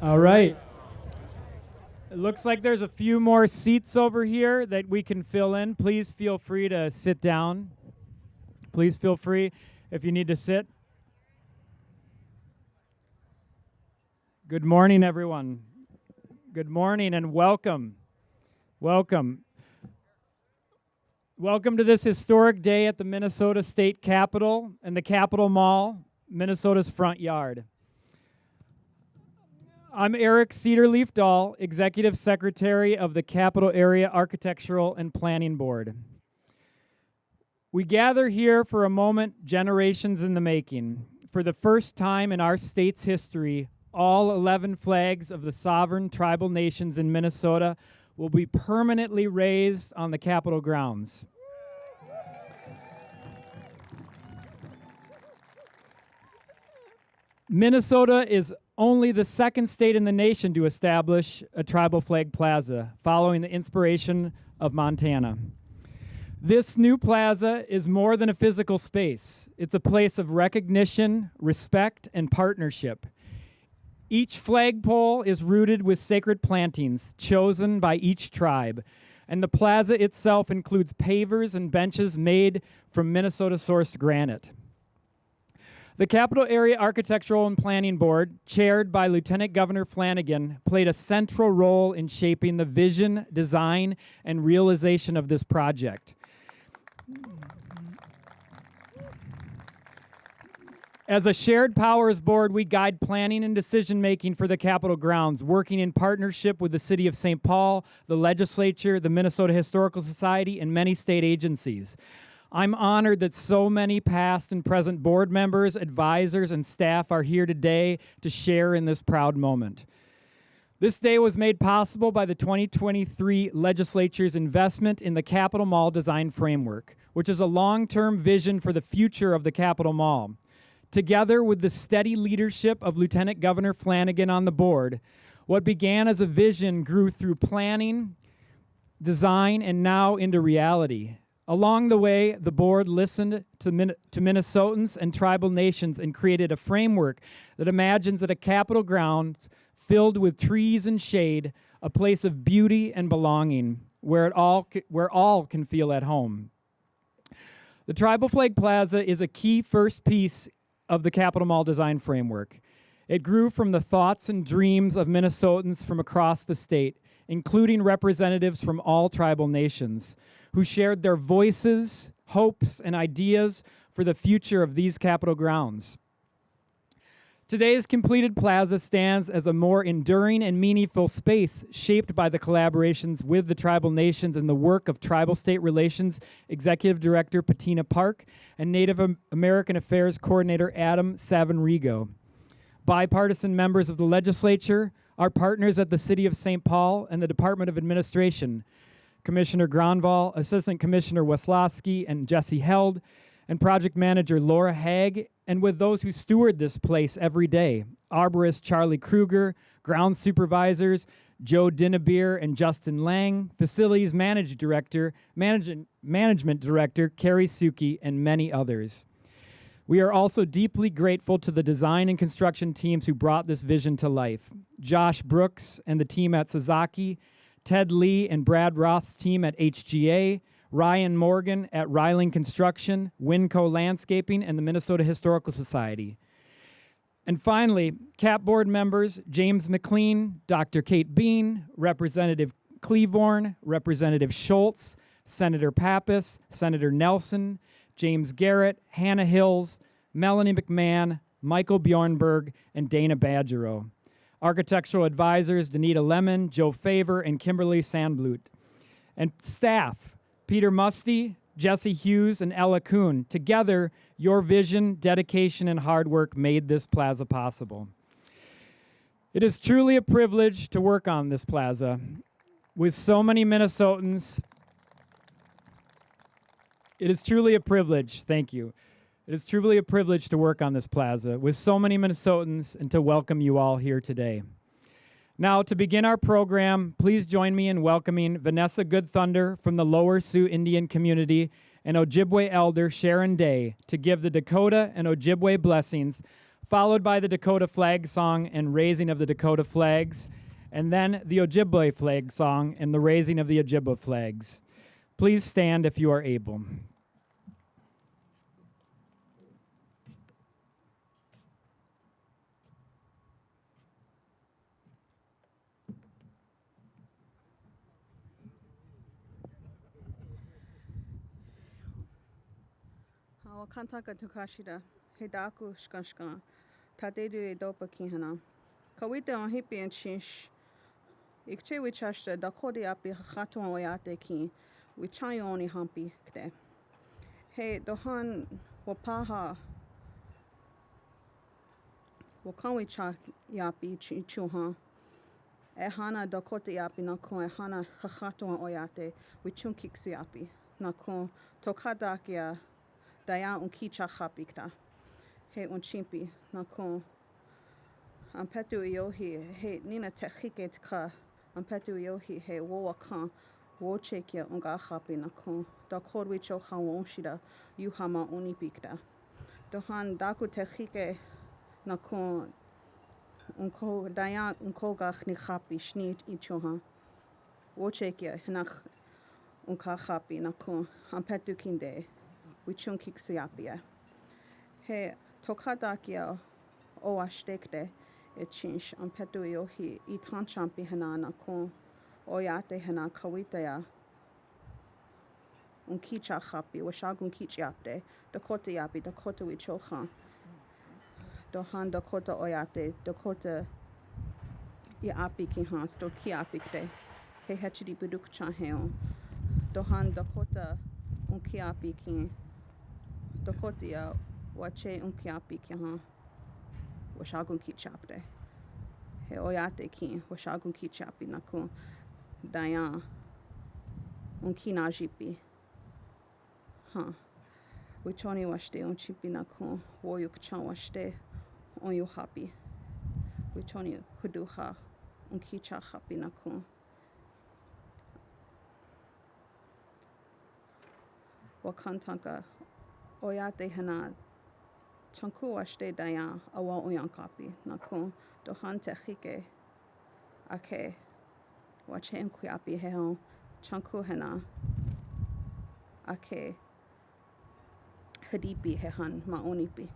All right. It looks like there's a few more seats over here that we can fill in. Please feel free to sit down. Please feel free if you need to sit. Good morning, everyone. Good morning and welcome. Welcome. Welcome to this historic day at the Minnesota State Capitol and the Capitol Mall, Minnesota's front yard. I'm Eric Cedarleaf Dahl, Executive Secretary of the Capitol Area Architectural and Planning Board. We gather here for a moment generations in the making. For the first time in our state's history, all 11 flags of the sovereign tribal nations in Minnesota will be permanently raised on the Capitol grounds. Minnesota is only the second state in the nation to establish a Tribal Flag Plaza, following the inspiration of Montana. This new plaza is more than a physical space. It's a place of recognition, respect, and partnership. Each flagpole is rooted with sacred plantings chosen by each tribe, and the plaza itself includes pavers and benches made from Minnesota-sourced granite. The Capitol Area Architectural and Planning Board, chaired by Lieutenant Governor Flanagan, played a central role in shaping the vision, design, and realization of this project. As a shared powers board, we guide planning and decision-making for the Capitol grounds, working in partnership with the City of St. Paul, the legislature, the Minnesota Historical Society, and many state agencies. I'm honored that so many past and present board members, advisors, and staff are here today to share in this proud moment. This day was made possible by the 2023 legislature's investment in the Capitol Mall Design Framework, which is a long-term vision for the future of the Capitol Mall. Together with the steady leadership of Lieutenant Governor Flanagan on the board, what began as a vision grew through planning, design, and now into reality. Along the way, the board listened to Minnesotans and tribal nations and created a framework that imagines that a Capitol grounds filled with trees and shade, a place of beauty and belonging, where all can feel at home. The Tribal Flag Plaza is a key first piece of the Capitol Mall Design Framework. It grew from the thoughts and dreams of Minnesotans from across the state, including representatives from all tribal nations, who shared their voices, hopes, and ideas for the future of these Capitol grounds. Today's completed plaza stands as a more enduring and meaningful space shaped by the collaborations with the tribal nations and the work of Tribal State Relations Executive Director Patina Park and Native American Affairs Coordinator Adam Savinrigo. Bipartisan members of the legislature, our partners at the City of St. Paul and the Department of Administration, Commissioner Gronval, Assistant Commissioner Weslowski and Jesse Held, and Project Manager Laura Haig, and with those who steward this place every day, Arborist Charlie Kruger, Ground Supervisors Joe Dinnebeer and Justin Lang, Facilities Management Director Carrie Suki, and many others. We are also deeply grateful to the design and construction teams who brought this vision to life. Josh Brooks and the team at Sasaki, Ted Lee and Brad Roth's team at HGA, Ryan Morgan at Ryling Construction, Winco Landscaping, and the Minnesota Historical Society. And finally, CAP board members James McLean, Dr. Kate Bean, Representative Cleavorn, Representative Schultz, Senator Pappas, Senator Nelson, James Garrett, Hannah Hills, Melanie McMahon, Michael Bjornberg, and Dana Badgerow. Architectural advisors Danita Lemon, Joe Favor, and Kimberly Sandblut. And staff, Peter Musty, Jesse Hughes, and Ella Kuhn. Together, your vision, dedication, and hard work made this plaza possible. It is truly a privilege to work on this plaza with so many Minnesotans. It is truly a privilege, thank you. It is truly a privilege to work on this plaza with so many Minnesotans and to welcome you all here today. Now, to begin our program, please join me in welcoming Vanessa Goodthunder from the Lower Sioux Indian community and Ojibwe elder Sharon Day to give the Dakota and Ojibwe blessings followed by the Dakota flag song and raising of the Dakota flags, and then the Ojibwe flag song and the raising of the Ojibwe flags. Please stand if you are able. Kantaka tukashida, Hidaku shkashka, Tadedu dopa kihana. Kawita on hippie and shish. Ikche wichashta, Dakodi api hatu oyate ki, wichayoni hampi kde. He dohan wapaha, wakanwicha yapi chuha. Ehana Dakota yapi nakon, ehana hatu oyate, wichunkiksu yapi. Nakon tokadakia. Daya unkicha hapikta. He unchimpi nakon. Ampetu yohi he nina techike ka. Ampetu yohi he wowakan wo chekia unga hapi nakon. Da korwicho hawonshida yuhama unipikta. Dohan daku techike nakon unko daya unkogach ni hapi shnit ichoha. Wo chekia hinach unka hapi nakon. Ampetu kinde. Wichunkik siapia. He tokadakia o ashtekde e chinch ampetu yohi itanchampi hanana kon oyate hana kawitaya unkicha hapi washagun kichiapde Dakota yapi Dakota wichoha dohan Dakota oyate Dakota yapi kihan sto kiapikde he hechidi buduk chaheo dohan Dakota unkiapi kin Dakotia wache unkiapi kiha washagun kichapde. He oyate ki washagun kichapi nakun dayan unkinajipi. Wichoni washte unchipi nakun woyuk chan washte onyu happy. Wichoni huduha unkicha happy nakun. Wakantanka oyate hana chanku washte dayan awa uyankapi nakun dohan techike ake wache unkiapi heon chanku hana ake hadipi hehan maunipi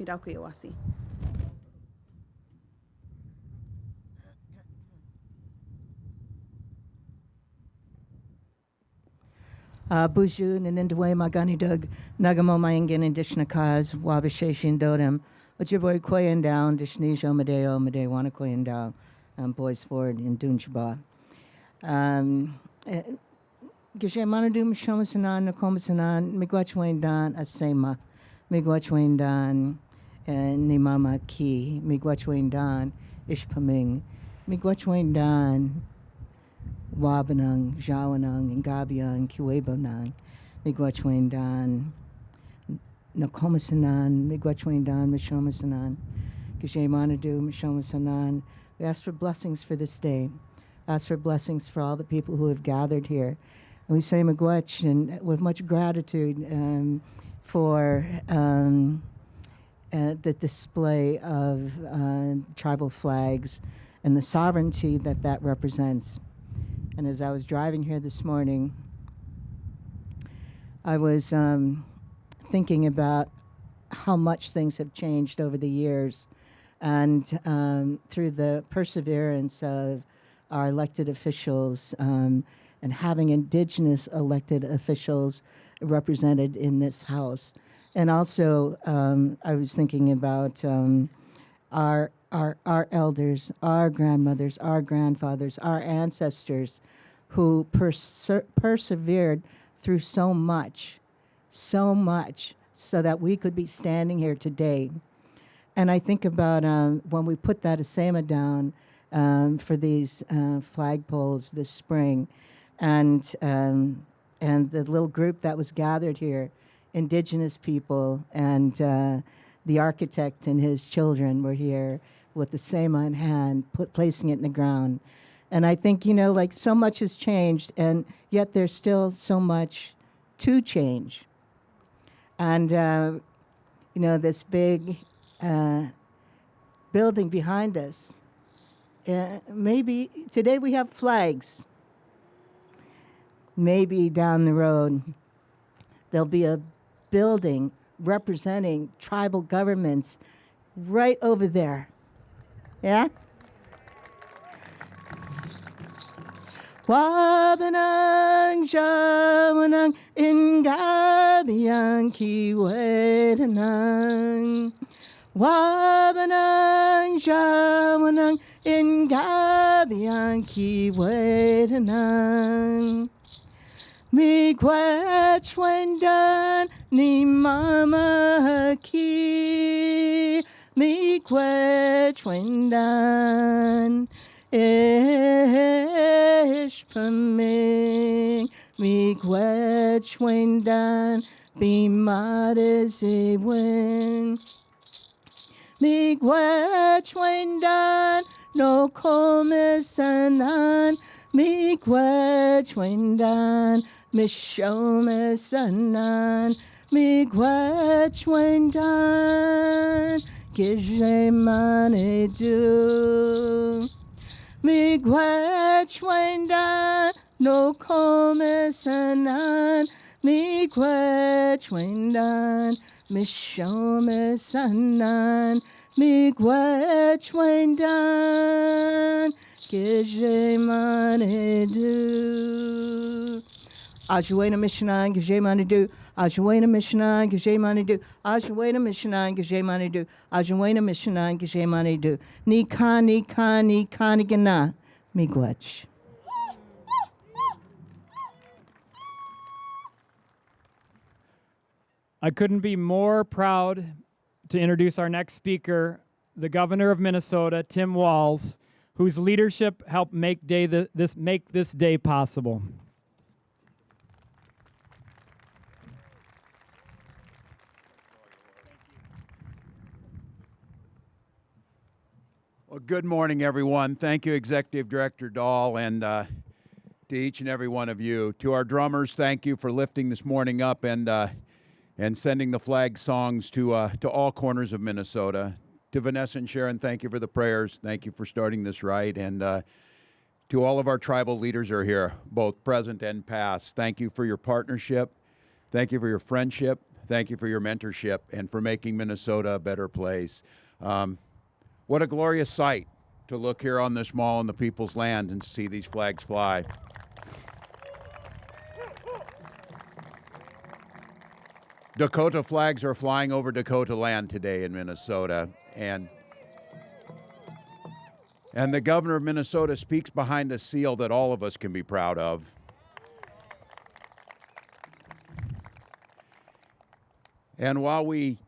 midaku yawasi. Bushu Ninindwe Magani Dug Nagamo Mayangan and Dishnakaz Wabasheshin Dodem Ojibwe Koyan down Dishnisho Medeo Mede Wanakoyan down Boys Ford in Dunchba. Gishe Manadum Shomasanan Nakomasanan Migwachwain Dan Asema Migwachwain Dan Nimama Ki Migwachwain Dan Ishpaming Migwachwain Dan Wabanang, Jawanang, and Gabiang, Kiwebonang, Migwachwain Dan, Nakomasanan, Migwachwain Dan, Mishomasanan, Gishe Manadu, Mishomasanan. We ask for blessings for this day. Ask for blessings for all the people who have gathered here. And we say Miigwech and with much gratitude for the display of tribal flags and the sovereignty that that represents. And as I was driving here this morning, I was thinking about how much things have changed over the years. And through the perseverance of our elected officials and having Indigenous elected officials represented in this House. And also, I was thinking about our elders, our grandmothers, our grandfathers, our ancestors who persevered through so much, so that we could be standing here today. And I think about when we put that asema down for these flagpoles this spring, and the little group that was gathered here, Indigenous people, and the architect and his children were here with the sema in hand, placing it in the ground. And I think, like so much has changed, and yet there's still so much to change. And, this big building behind us. Maybe today we have flags. Maybe down the road there'll be a building representing tribal governments right over there. Yeah? Wabanang jawanang ingabiang kiwedanang. Wabanang jawanang ingabiang kiwedanang. Miigwech wendan ni mama ki. Miigwech wendan ish paming. Miigwech wendan bimade wen. Miigwech wendan no komisanan. Miigwech wendan mishomesanan. Miigwech wendan gijemane do. Miigwech wendan no komisanan. Miigwech wendan mishomesanan. Miigwech wendan gijemane do. Ajuena Mishanan, Gijemani do. Ajuena Mishanan, Gijemani do. Ajuena Mishanan, Gijemani do. Ajuena Mishanan, Gijemani do. Ni kani gana. Miigwech. I couldn't be more proud to introduce our next speaker, the Governor of Minnesota, Tim Walz, whose leadership helped make this day possible. Well, good morning, everyone. Thank you, Executive Director Dahl, and to each and every one of you. To our drummers, thank you for lifting this morning up and sending the flag songs to all corners of Minnesota. To Vanessa and Sharon, thank you for the prayers. Thank you for starting this right. And to all of our tribal leaders who are here, both present and past, thank you for your partnership. Thank you for your friendship. Thank you for your mentorship and for making Minnesota a better place. What a glorious sight to look here on this mall in the people's land and see these flags fly. Dakota flags are flying over Dakota land today in Minnesota, and the governor of Minnesota speaks behind a seal that all of us can be proud of. And while we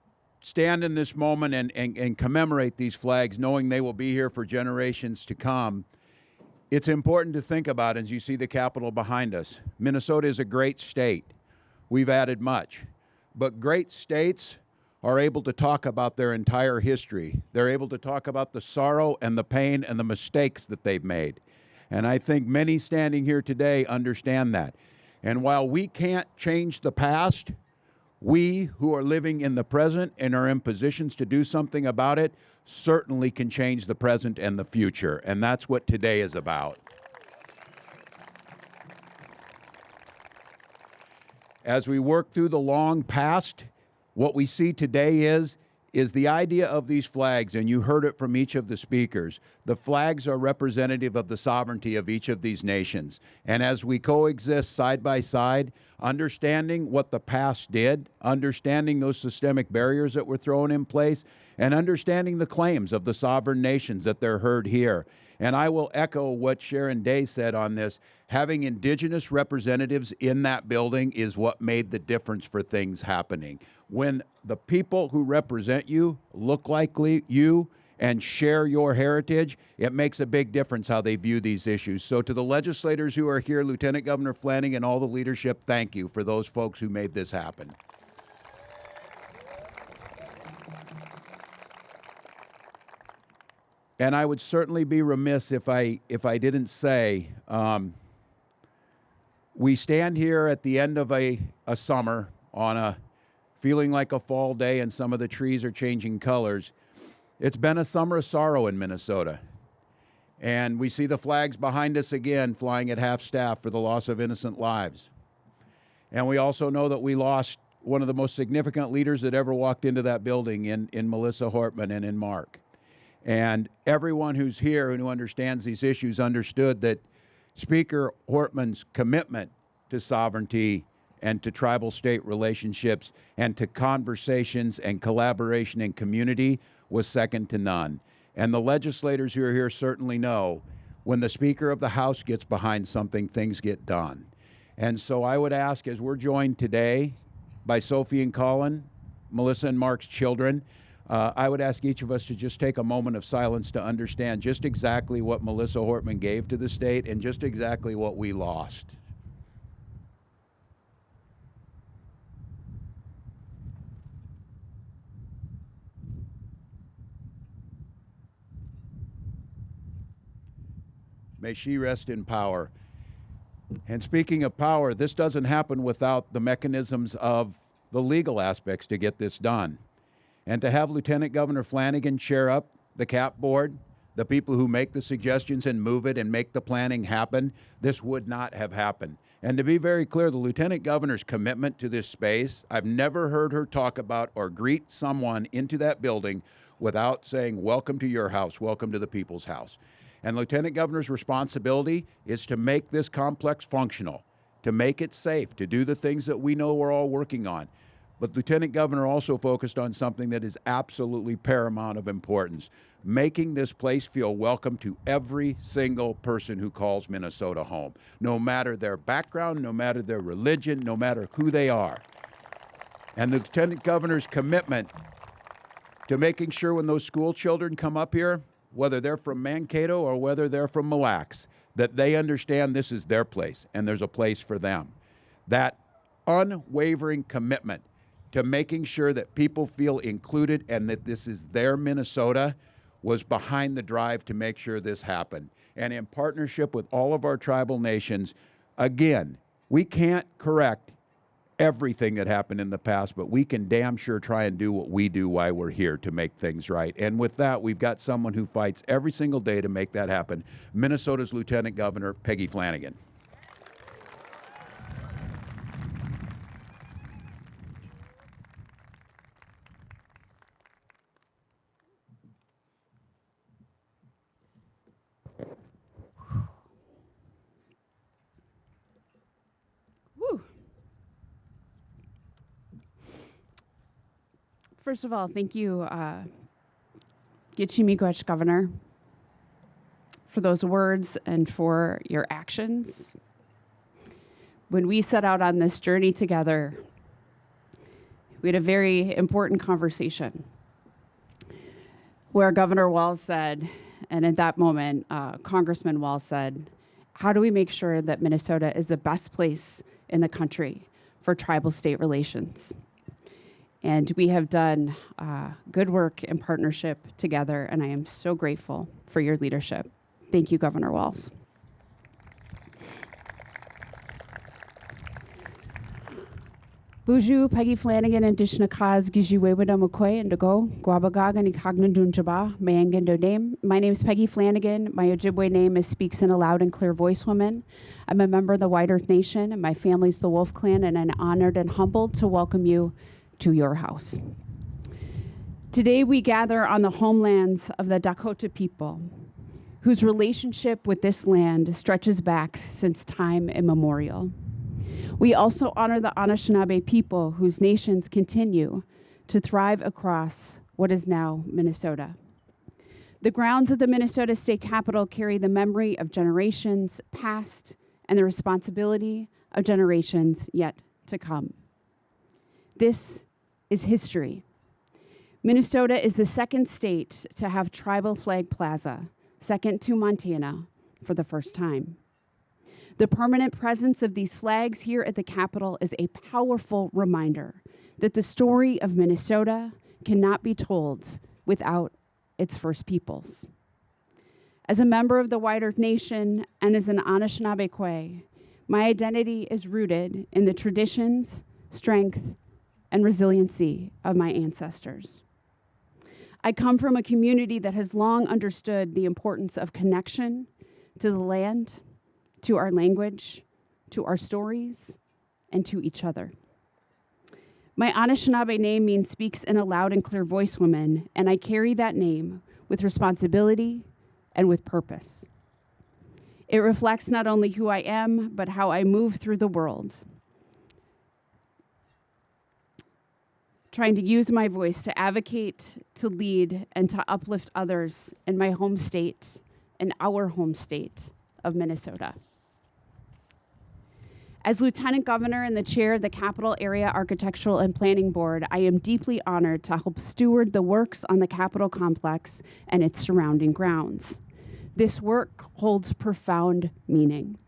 stand in this moment and commemorate these flags, knowing they will be here for generations to come, it's important to think about, as you see the Capitol behind us, Minnesota is a great state. We've added much. But great states are able to talk about their entire history. They're able to talk about the sorrow and the pain and the mistakes that they've made. And I think many standing here today understand that. And while we can't change the past, we who are living in the present and are in positions to do something about it certainly can change the present and the future. And that's what today is about. As we work through the long past, what we see today is the idea of these flags, and you heard it from each of the speakers. The flags are representative of the sovereignty of each of these nations. And as we coexist side by side, understanding what the past did, understanding those systemic barriers that were thrown in place, and understanding the claims of the sovereign nations that they're heard here. And I will echo what Sharon Day said on this. Having indigenous representatives in that building is what made the difference for things happening. When the people who represent you look like you and share your heritage, it makes a big difference how they view these issues. So to the legislators who are here, Lieutenant Governor Flanagan and all the leadership, thank you for those folks who made this happen. And I would certainly be remiss if I didn't say, we stand here at the end of a summer on a feeling like a fall day, and some of the trees are changing colors. It's been a summer of sorrow in Minnesota. And we see the flags behind us again flying at half-staff for the loss of innocent lives. And we also know that we lost one of the most significant leaders that ever walked into that building in Melissa Hortman and in Mark. And everyone who's here and who understands these issues understood that Speaker Hortman's commitment to sovereignty and to tribal state relationships and to conversations and collaboration and community was second to none. And the legislators who are here certainly know when the Speaker of the House gets behind something, things get done. And so I would ask, as we're joined today by Sophie and Colin, Melissa and Mark's children, I would ask each of us to just take a moment of silence to understand just exactly what Melissa Hortman gave to the state and just exactly what we lost. May she rest in power. And speaking of power, this doesn't happen without the mechanisms of the legal aspects to get this done. And to have Lieutenant Governor Flanagan chair up the CAP board, the people who make the suggestions and move it and make the planning happen, this would not have happened. And to be very clear, the Lieutenant Governor's commitment to this space, I've never heard her talk about or greet someone into that building without saying, welcome to your house, welcome to the people's house. And Lieutenant Governor's responsibility is to make this complex functional, to make it safe, to do the things that we know we're all working on. But Lieutenant Governor also focused on something that is absolutely paramount of importance, making this place feel welcome to every single person who calls Minnesota home, no matter their background, no matter their religion, no matter who they are. And the Lieutenant Governor's commitment to making sure when those school children come up here, whether they're from Mankato or whether they're from Mille Lacs, that they understand this is their place and there's a place for them. That unwavering commitment to making sure that people feel included and that this is their Minnesota was behind the drive to make sure this happened. And in partnership with all of our tribal nations, again, we can't correct everything that happened in the past, but we can damn sure try and do what we do while we're here to make things right. And with that, we've got someone who fights every single day to make that happen, Minnesota's Lieutenant Governor, Peggy Flanagan. First of all, thank you, Gichimiigwech Governor, for those words and for your actions. When we set out on this journey together, we had a very important conversation where Governor Walz said, and at that moment, Congressman Walz said, how do we make sure that Minnesota is the best place in the country for tribal state relations? And we have done good work in partnership together, and I am so grateful for your leadership. Thank you, Governor Walz. Buju, Peggy Flanagan, and Dishnakaz, Gijiwewada McCoy, and Dago, Guabagag, and Ikagnandunjaba, Mayangendo name. My name is Peggy Flanagan. My Ojibwe name is Speaks in a Loud and Clear Voice Woman. I'm a member of the White Earth Nation, and my family's the Wolf Clan, and I'm honored and humbled to welcome you to your house. Today we gather on the homelands of the Dakota people, whose relationship with this land stretches back since time immemorial. We also honor the Anishinaabe people whose nations continue to thrive across what is now Minnesota. The grounds of the Minnesota State Capitol carry the memory of generations past and the responsibility of generations yet to come. This is history. Minnesota is the second state to have Tribal Flag Plaza, second to Montana, for the first time. The permanent presence of these flags here at the Capitol is a powerful reminder that the story of Minnesota cannot be told without its first peoples. As a member of the White Earth Nation and as an Anishinaabe Kwe, my identity is rooted in the traditions, strength, and resiliency of my ancestors. I come from a community that has long understood the importance of connection to the land, to our language, to our stories, and to each other. My Anishinaabe name means speaks in a loud and clear voice woman, and I carry that name with responsibility and with purpose. It reflects not only who I am, but how I move through the world, trying to use my voice to advocate, to lead, and to uplift others in my home state, in our home state of Minnesota. As Lieutenant Governor and the chair of the Capital Area Architectural and Planning Board, I am deeply honored to help steward the works on the Capitol complex and its surrounding grounds. This work holds profound meaning.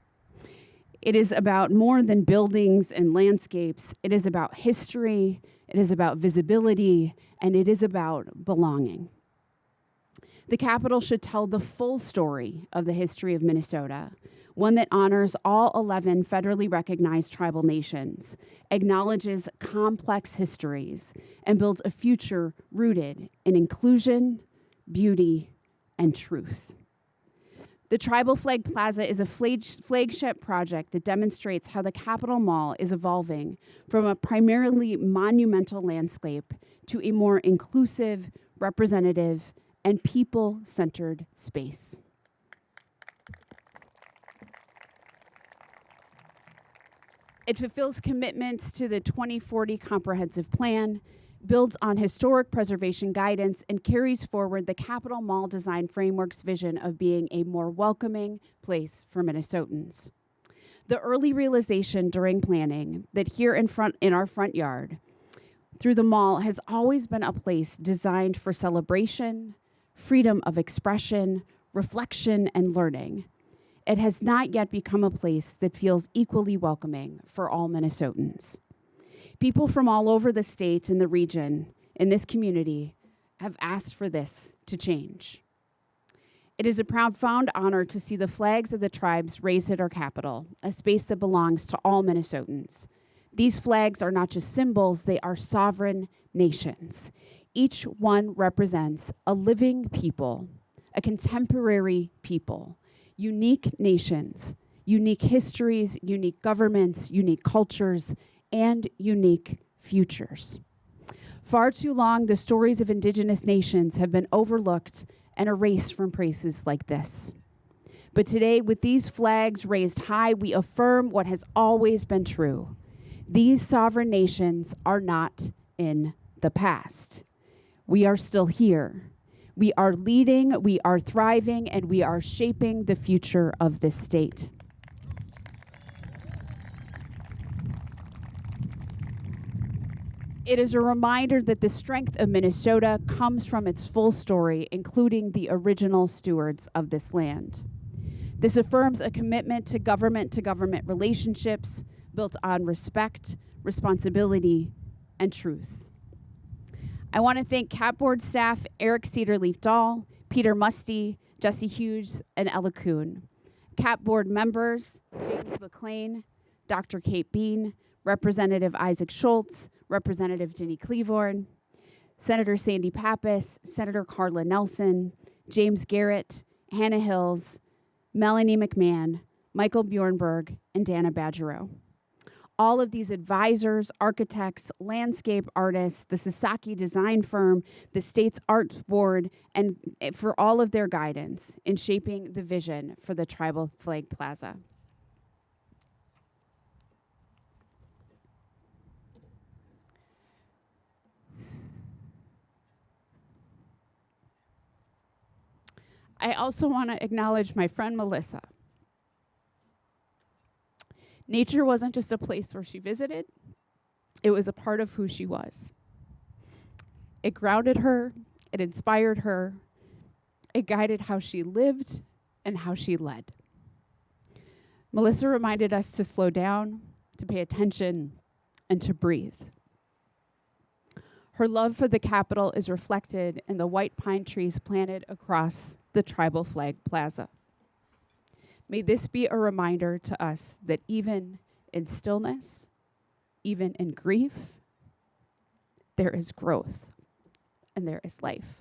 It is about more than buildings and landscapes. It is about history, it is about visibility, and it is about belonging. The Capitol should tell the full story of the history of Minnesota, one that honors all 11 federally recognized tribal nations, acknowledges complex histories, and builds a future rooted in inclusion, beauty, and truth. The Tribal Flag Plaza is a flagship project that demonstrates how the Capitol Mall is evolving from a primarily monumental landscape to a more inclusive, representative, and people-centered space. It fulfills commitments to the 2040 Comprehensive Plan, builds on historic preservation guidance, and carries forward the Capitol Mall Design Framework's vision of being a more welcoming place for Minnesotans. The early realization during planning that here in our front yard, through the mall, has always been a place designed for celebration, freedom of expression, reflection, and learning. It has not yet become a place that feels equally welcoming for all Minnesotans. People from all over the state and the region in this community have asked for this to change. It is a profound honor to see the flags of the tribes raised at our Capitol, a space that belongs to all Minnesotans. These flags are not just symbols, they are sovereign nations. Each one represents a living people, a contemporary people, unique nations, unique histories, unique governments, unique cultures, and unique futures. Far too long, the stories of Indigenous nations have been overlooked and erased from places like this. But today, with these flags raised high, we affirm what has always been true. These sovereign nations are not in the past. We are still here. We are leading, we are thriving, and we are shaping the future of this state. It is a reminder that the strength of Minnesota comes from its full story, including the original stewards of this land. This affirms a commitment to government relationships built on respect, responsibility, and truth. I want to thank CAP Board staff Eric Cedarleaf Dahl, Peter Musty, Jesse Hughes, and Ella Kuhn. CAP Board members James McLean, Dr. Kate Bean, Representative Isaac Schultz, Representative Ginny Cleavorn, Senator Sandy Pappas, Senator Carla Nelson, James Garrett, Hannah Hills, Melanie McMahon, Michael Bjornberg, and Dana Badgerow. All of these advisors, architects, landscape artists, the Sasaki design firm, the state's arts board, and for all of their guidance in shaping the vision for the Tribal Flag Plaza. I also want to acknowledge my friend Melissa. Nature wasn't just a place where she visited, it was a part of who she was. It grounded her, it inspired her, it guided how she lived and how she led. Melissa reminded us to slow down, to pay attention, and to breathe. Her love for the Capitol is reflected in the white pine trees planted across the Tribal Flag Plaza. May this be a reminder to us that even in stillness, even in grief, there is growth and there is life.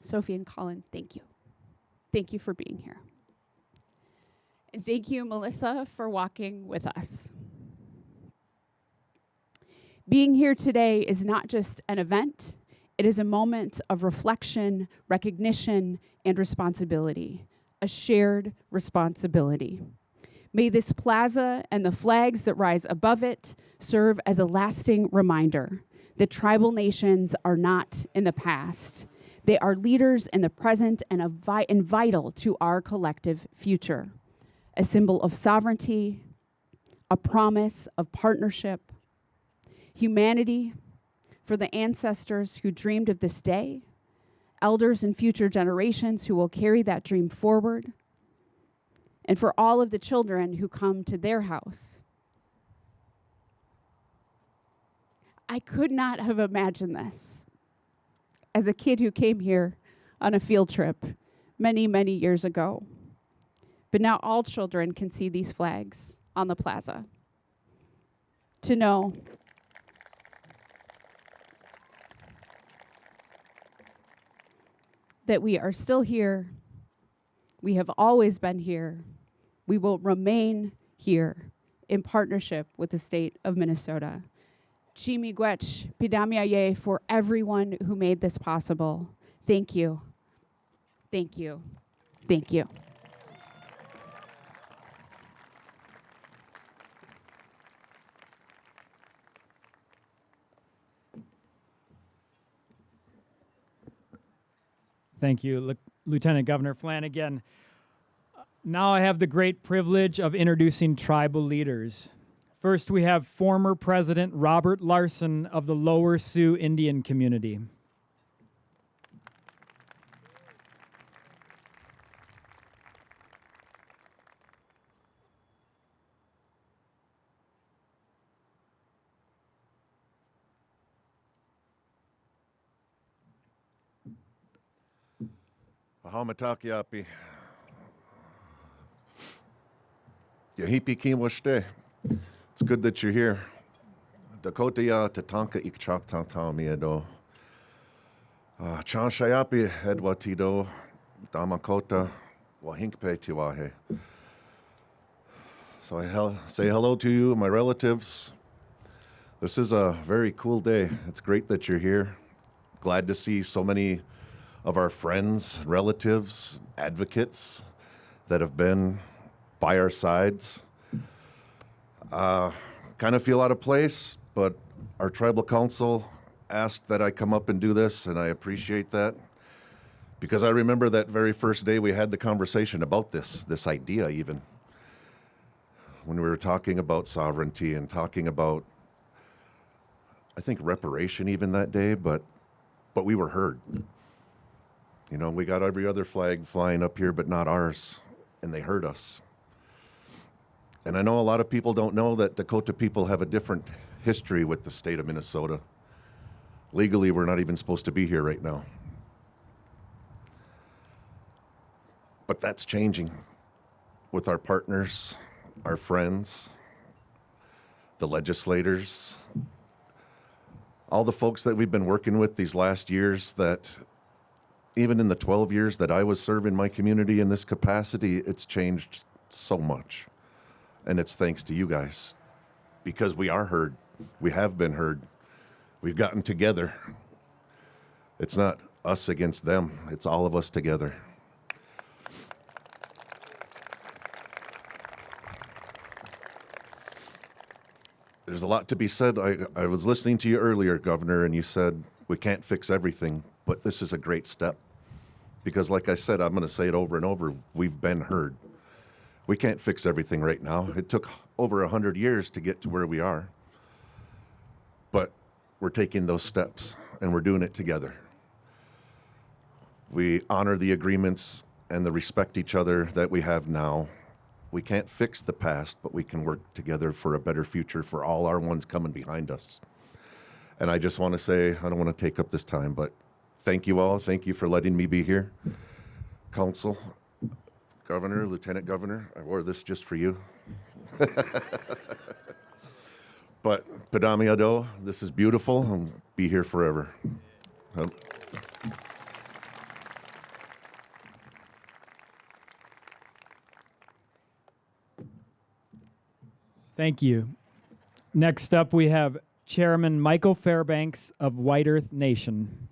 Sophie and Colin, thank you. Thank you for being here. And thank you, Melissa, for walking with us. Being here today is not just an event, it is a moment of reflection, recognition, and responsibility, a shared responsibility. May this plaza and the flags that rise above it serve as a lasting reminder that tribal nations are not in the past. They are leaders in the present and vital to our collective future. A symbol of sovereignty, a promise of partnership, humanity for the ancestors who dreamed of this day, elders and future generations who will carry that dream forward, and for all of the children who come to their house. I could not have imagined this as a kid who came here on a field trip many, many years ago. But now all children can see these flags on the plaza. To know that we are still here, we have always been here, we will remain here in partnership with the state of Minnesota. Chimigwech, Pidamiaye for everyone who made this possible. Thank you. Thank you. Thank you. Thank you, Lieutenant Governor Flanagan. Now I have the great privilege of introducing tribal leaders. First, we have former President Robert Larson of the Lower Sioux Indian Community. Ahamatakiapi. Yahipi Kimwashte. It's good that you're here. Dakota ya tatanka ikchak tantao miedo. Chan shayapi edwatido. Damakota wahinkpe tiwahe. So I say hello to you, my relatives. This is a very cool day. It's great that you're here. Glad to see so many of our friends, relatives, advocates that have been by our sides. Kind of feel out of place, but our tribal council asked that I come up and do this, and I appreciate that. Because I remember that very first day we had the conversation about this idea even. When we were talking about sovereignty and talking about, I think, reparation even that day, but we were heard. You know, we got every other flag flying up here, but not ours, and they heard us. And I know a lot of people don't know that Dakota people have a different history with the state of Minnesota. Legally, we're not even supposed to be here right now. But that's changing with our partners, our friends, the legislators, all the folks that we've been working with these last years, that even in the 12 years that I was serving my community in this capacity, it's changed so much. And it's thanks to you guys, because we are heard. We have been heard. We've gotten together. It's not us against them. It's all of us together. There's a lot to be said. I was listening to you earlier, Governor, and you said we can't fix everything, but this is a great step. Because like I said, I'm going to say it over and over, we've been heard. We can't fix everything right now. It took over 100 years to get to where we are. But we're taking those steps, and we're doing it together. We honor the agreements and the respect each other that we have now. We can't fix the past, but we can work together for a better future for all our ones coming behind us. And I just want to say, I don't want to take up this time, but thank you all. Thank you for letting me be here. Council, Governor, Lieutenant Governor, I wore this just for you. But Padami Ado, this is beautiful. I'll be here forever. Thank you. Next up, we have Chairman Michael Fairbanks of White Earth Nation.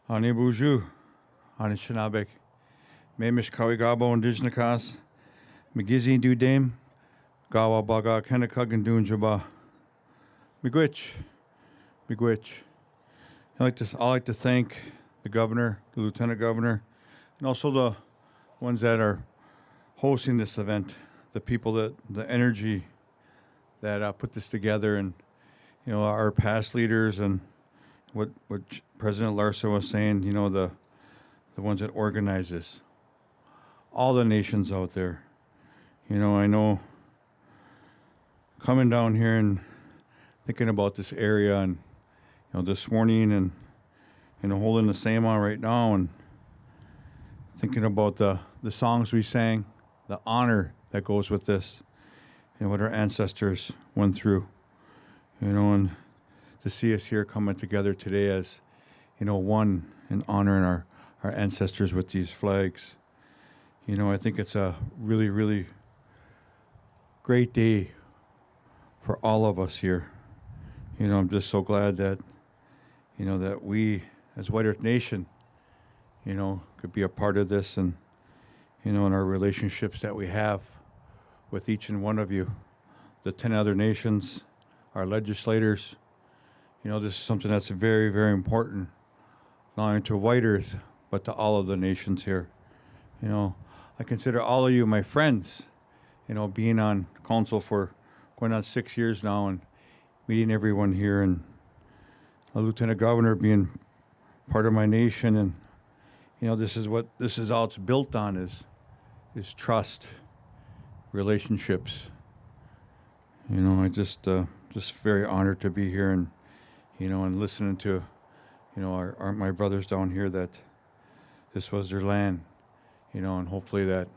Ani Buju, Ani Shinabek, Memish Kawigabo Indigenous, Magizi Dudame, Gawa Baga Kenakug and Dunjaba. Miigwech. I'd like to thank the governor, the lieutenant governor, and also the ones that are hosting this event, the people that, the energy that put this together, and our past leaders, and what President Larson was saying, the ones that organize this, all the nations out there. I know coming down here and thinking about this area, and this morning, and holding the same on right now, and thinking about the songs we sang, the honor that goes with this, and what our ancestors went through, and to see us here coming together today as, one, in honoring our ancestors with these flags. I think it's a really, really great day for all of us here. I'm just so glad that, that we, as White Earth Nation, could be a part of this, and, in our relationships that we have with each and one of you, the 10 other nations, our legislators. This is something that's very, very important, not only to White Earth, but to all of the nations here. I consider all of you my friends, being on council for going on 6 years now, and meeting everyone here, and a lieutenant governor being part of my nation. And, this is all it's built on, is trust, relationships. I just very honored to be here, and, and listening to, my brothers down here, that this was their land, and hopefully that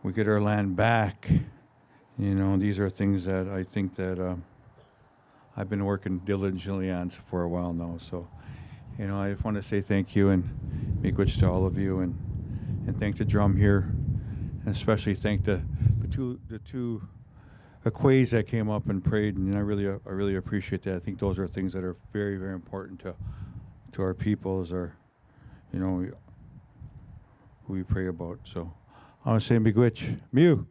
we get our land back. These are things that I think that I've been working diligently on for a while now. So, I just want to say thank you, and miigwech to all of you, and thank the drum here, and especially thank the two Aquays that came up and prayed, and I really appreciate that. I think those are things that are very, very important to our peoples, who we pray about. So I want to say miigwech, miu.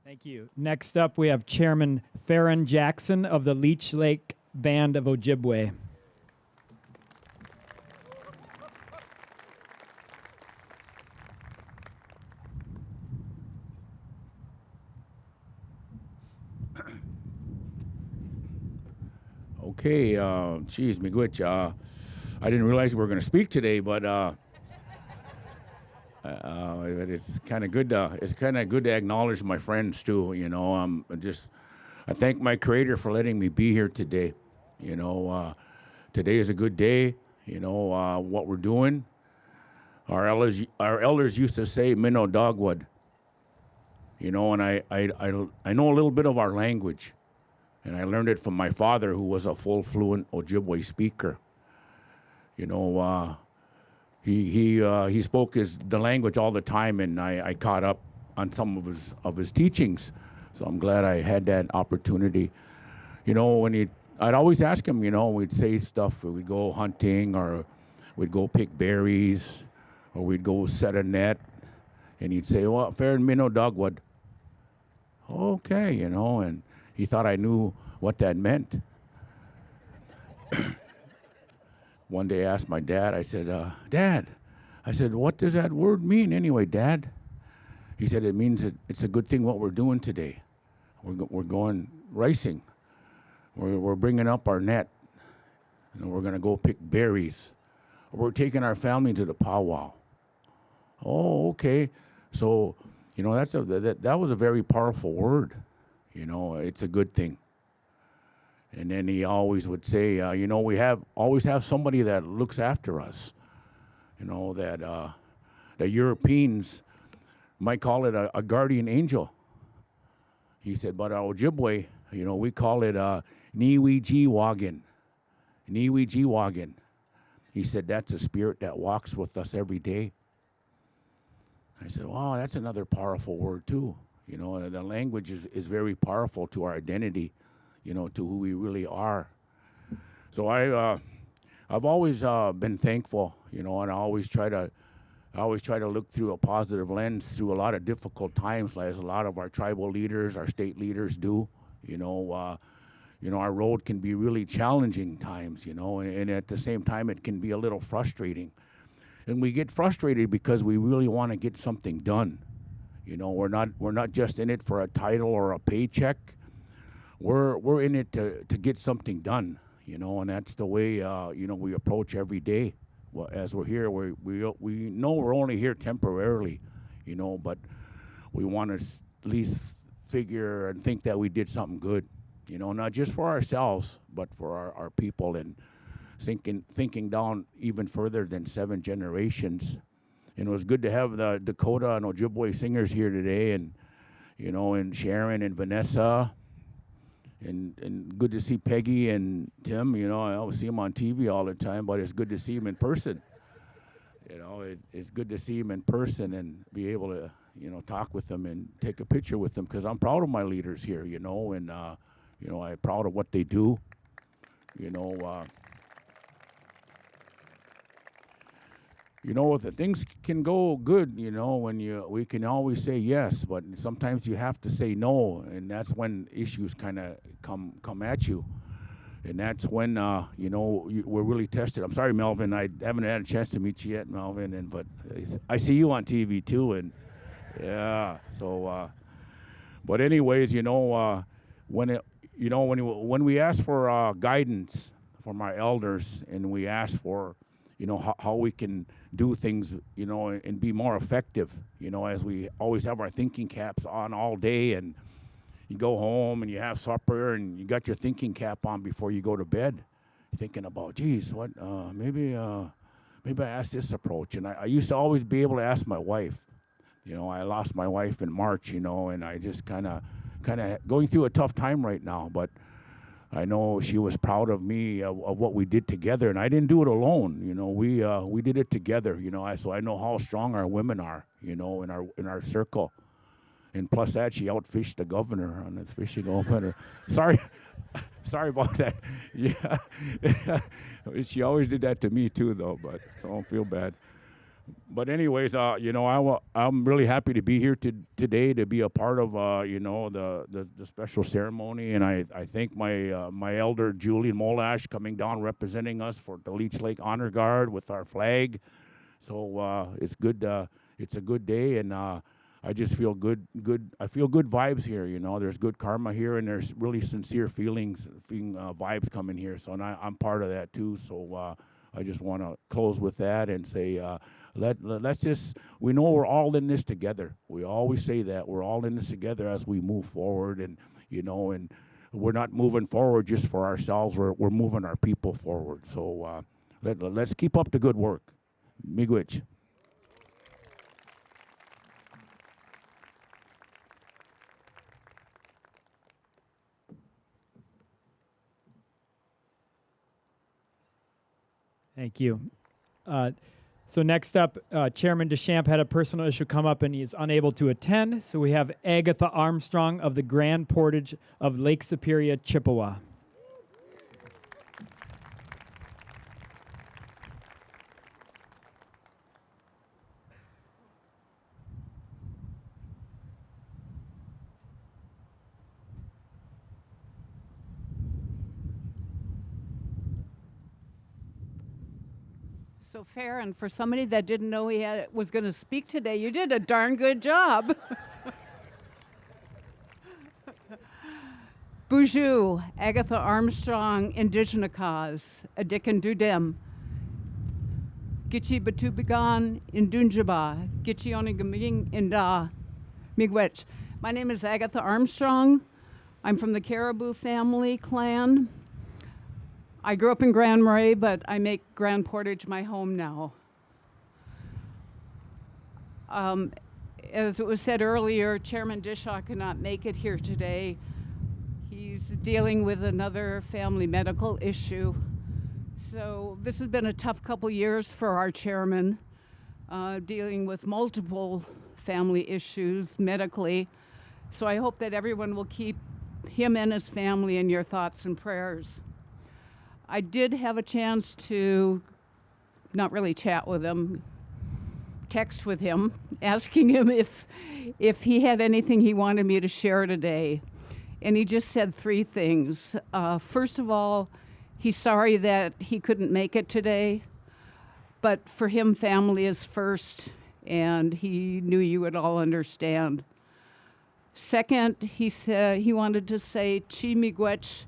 Thank you. Next up, we have Chairman Farron Jackson of the Leech Lake Band of Ojibwe. Okay, geez, miigwech. I didn't realize we were going to speak today, but it's kind of good. It's kind of good to acknowledge my friends too. I thank my Creator for letting me be here today. Today is a good day. What we're doing. Our elders used to say "minnow dogwood." And I know a little bit of our language. And I learned it from my father, who was a full fluent Ojibwe speaker. He spoke the language all the time, and I caught up on some of his teachings. So I'm glad I had that opportunity. I'd always ask him. We'd say stuff. We'd go hunting, or we'd go pick berries, or we'd go set a net, and he'd say, "Well, fair and minnow dogwood." Okay, and he thought I knew what that meant. One day I asked my dad, I said, Dad, what does that word mean anyway, Dad? He said, it means it's a good thing what we're doing today. We're going racing. We're bringing up our net, and we're going to go pick berries. We're taking our family to the powwow. Oh, okay. So, that was a very powerful word. It's a good thing. And then he always would say, we always have somebody that looks after us. That the Europeans might call it a guardian angel. He said, but our Ojibwe, we call it Niwi-Ji-Wagan. Niwi-Ji-Wagan. He said, that's a spirit that walks with us every day. I said, wow, that's another powerful word too. The language is very powerful to our identity, to who we really are. So I've always been thankful, and I always try to look through a positive lens through a lot of difficult times, as a lot of our tribal leaders, our state leaders do. Our road can be really challenging times, and at the same time it can be a little frustrating. And we get frustrated because we really want to get something done. We're not just in it for a title or a paycheck. We're in it to get something done, and that's the way we approach every day. Well, as we're here, we know we're only here temporarily, but we want to at least figure and think that we did something good, not just for ourselves, but for our people, and thinking down even further than 7 generations. And it was good to have the Dakota and Ojibwe singers here today, and and Sharon and Vanessa, and good to see Peggy and Tim. I always see them on TV all the time, but it's good to see them in person. It's good to see them in person and be able to talk with them and take a picture with them, because I'm proud of my leaders here. And I'm proud of what they do. The things can go good, when we can always say yes, but sometimes you have to say no, and that's when issues kind of come at you, and that's when we're really tested. I'm sorry, Melvin, I haven't had a chance to meet you yet, Melvin, but I see you on TV too, and yeah. So, but anyways, when we ask for guidance from our elders, and we ask for how we can do things, and be more effective, as we always have our thinking caps on all day, and you go home and you have supper and you got your thinking cap on before you go to bed, thinking about, geez, what, maybe I asked this approach. And I used to always be able to ask my wife. I lost my wife in March, and I just kind of going through a tough time right now, but I know she was proud of me, of what we did together, and I didn't do it alone. We did it together. So I know how strong our women are. In our circle, and plus that, she outfished the governor on his fishing opener. Sorry about that. Yeah, she always did that to me too, though. But so don't feel bad. But anyways, I'm really happy to be here today to be a part of the special ceremony, and I thank my elder Julian Molash coming down representing us for the Leech Lake Honor Guard with our flag. So it's good. It's a good day, and I just feel good. I feel good vibes here. There's good karma here, and there's really sincere vibes coming here. So and I'm part of that too. So I just want to close with that and say. Let's just, we know we're all in this together. We always say that. We're all in this together as we move forward, and, and we're not moving forward just for ourselves. We're moving our people forward. So let's keep up the good work. Miigwech. Thank you. So next up, Chairman Deschamps had a personal issue come up, and he's unable to attend. So we have Agatha Armstrong of the Grand Portage of Lake Superior, Chippewa. So Farron, for somebody that didn't know he was going to speak today, you did a darn good job. Boozhoo, Agatha Armstrong, Indigenous, Adikan Dudem, Gitchi Batubigan, Indunjaba, Gitchi Onigaming Inda, Miigwech. My name is Agatha Armstrong. I'm from the Caribou family clan. I grew up in Grand Marais, but I make Grand Portage my home now. as it was said earlier, Chairman Dishaw could not make it here today. He's dealing with another family medical issue. So this has been a tough couple years for our chairman, dealing with multiple family issues medically. So I hope that everyone will keep him and his family in your thoughts and prayers. I did have a chance to not really chat with him, text with him, asking him if he had anything he wanted me to share today. And he just said three things. First of all, he's sorry that he couldn't make it today, but for him, family is first, and he knew you would all understand. Second, he said he wanted to say Chi Miigwech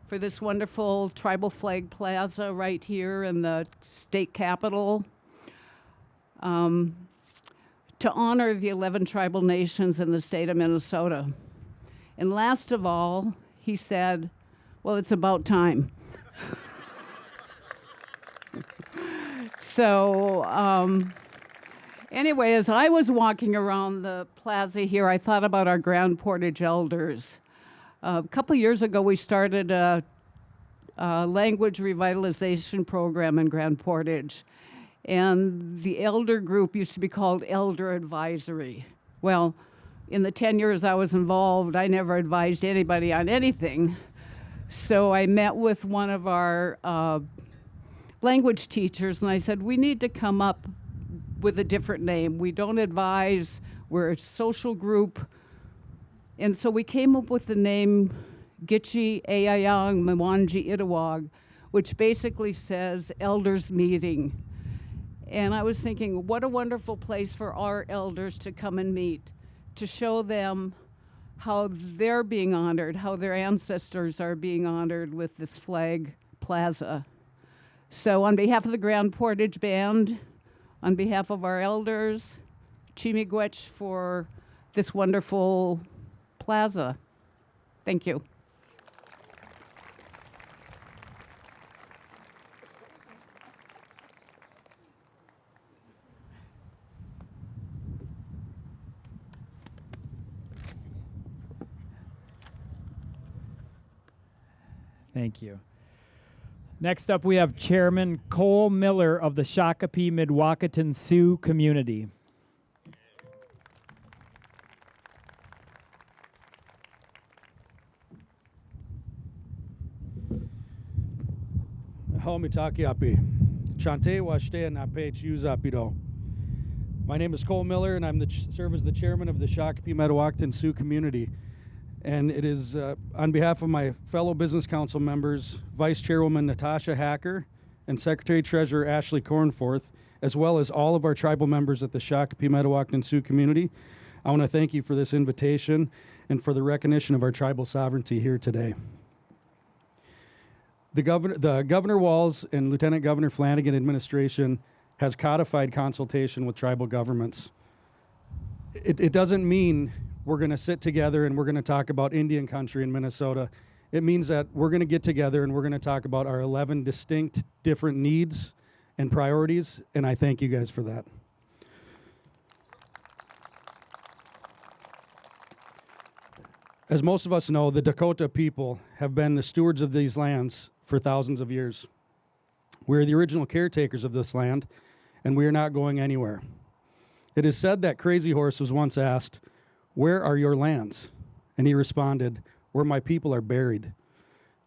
for this wonderful Tribal Flag Plaza right here in the state capitol, to honor the 11 tribal nations in the state of Minnesota. And last of all, he said, well, it's about time. So anyway, as I was walking around the plaza here, I thought about our Grand Portage elders. A couple years ago, we started a language revitalization program in Grand Portage. And the elder group used to be called Elder Advisory. Well, in the 10 years I was involved, I never advised anybody on anything. So I met with one of our language teachers, and I said, we need to come up with a different name. We don't advise, we're a social group. And so we came up with the name Gitche Ayayang Mwanji Itawag, which basically says elders meeting. And I was thinking, what a wonderful place for our elders to come and meet, to show them how they're being honored, how their ancestors are being honored with this flag plaza. So on behalf of the Grand Portage Band, on behalf of our elders, Chi Miigwech for this wonderful plaza. Thank you. Thank you. Next up, we have Chairman Cole Miller of the Shakopee Midwakanton Sioux community. Haumitakiapi. Chante washte nape chuzapido. My name is Cole Miller, and I'm serve as the chairman of the Shakopee Midwakanton Sioux community. And it is on behalf of my fellow business council members, Vice Chairwoman Natasha Hacker and Secretary Treasurer Ashley Cornforth, as well as all of our tribal members at the Shakopee Midwakanton Sioux community. I want to thank you for this invitation and for the recognition of our tribal sovereignty here today. The Governor Walz and Lieutenant Governor Flanagan administration has codified consultation with tribal governments. It doesn't mean we're going to sit together and we're going to talk about Indian country in Minnesota. It means that we're going to get together and we're going to talk about our 11 distinct different needs and priorities, and I thank you guys for that. As most of us know, the Dakota people have been the stewards of these lands for thousands of years. We're the original caretakers of this land, and we are not going anywhere. It is said that Crazy Horse was once asked, "Where are your lands?" And he responded, "Where my people are buried."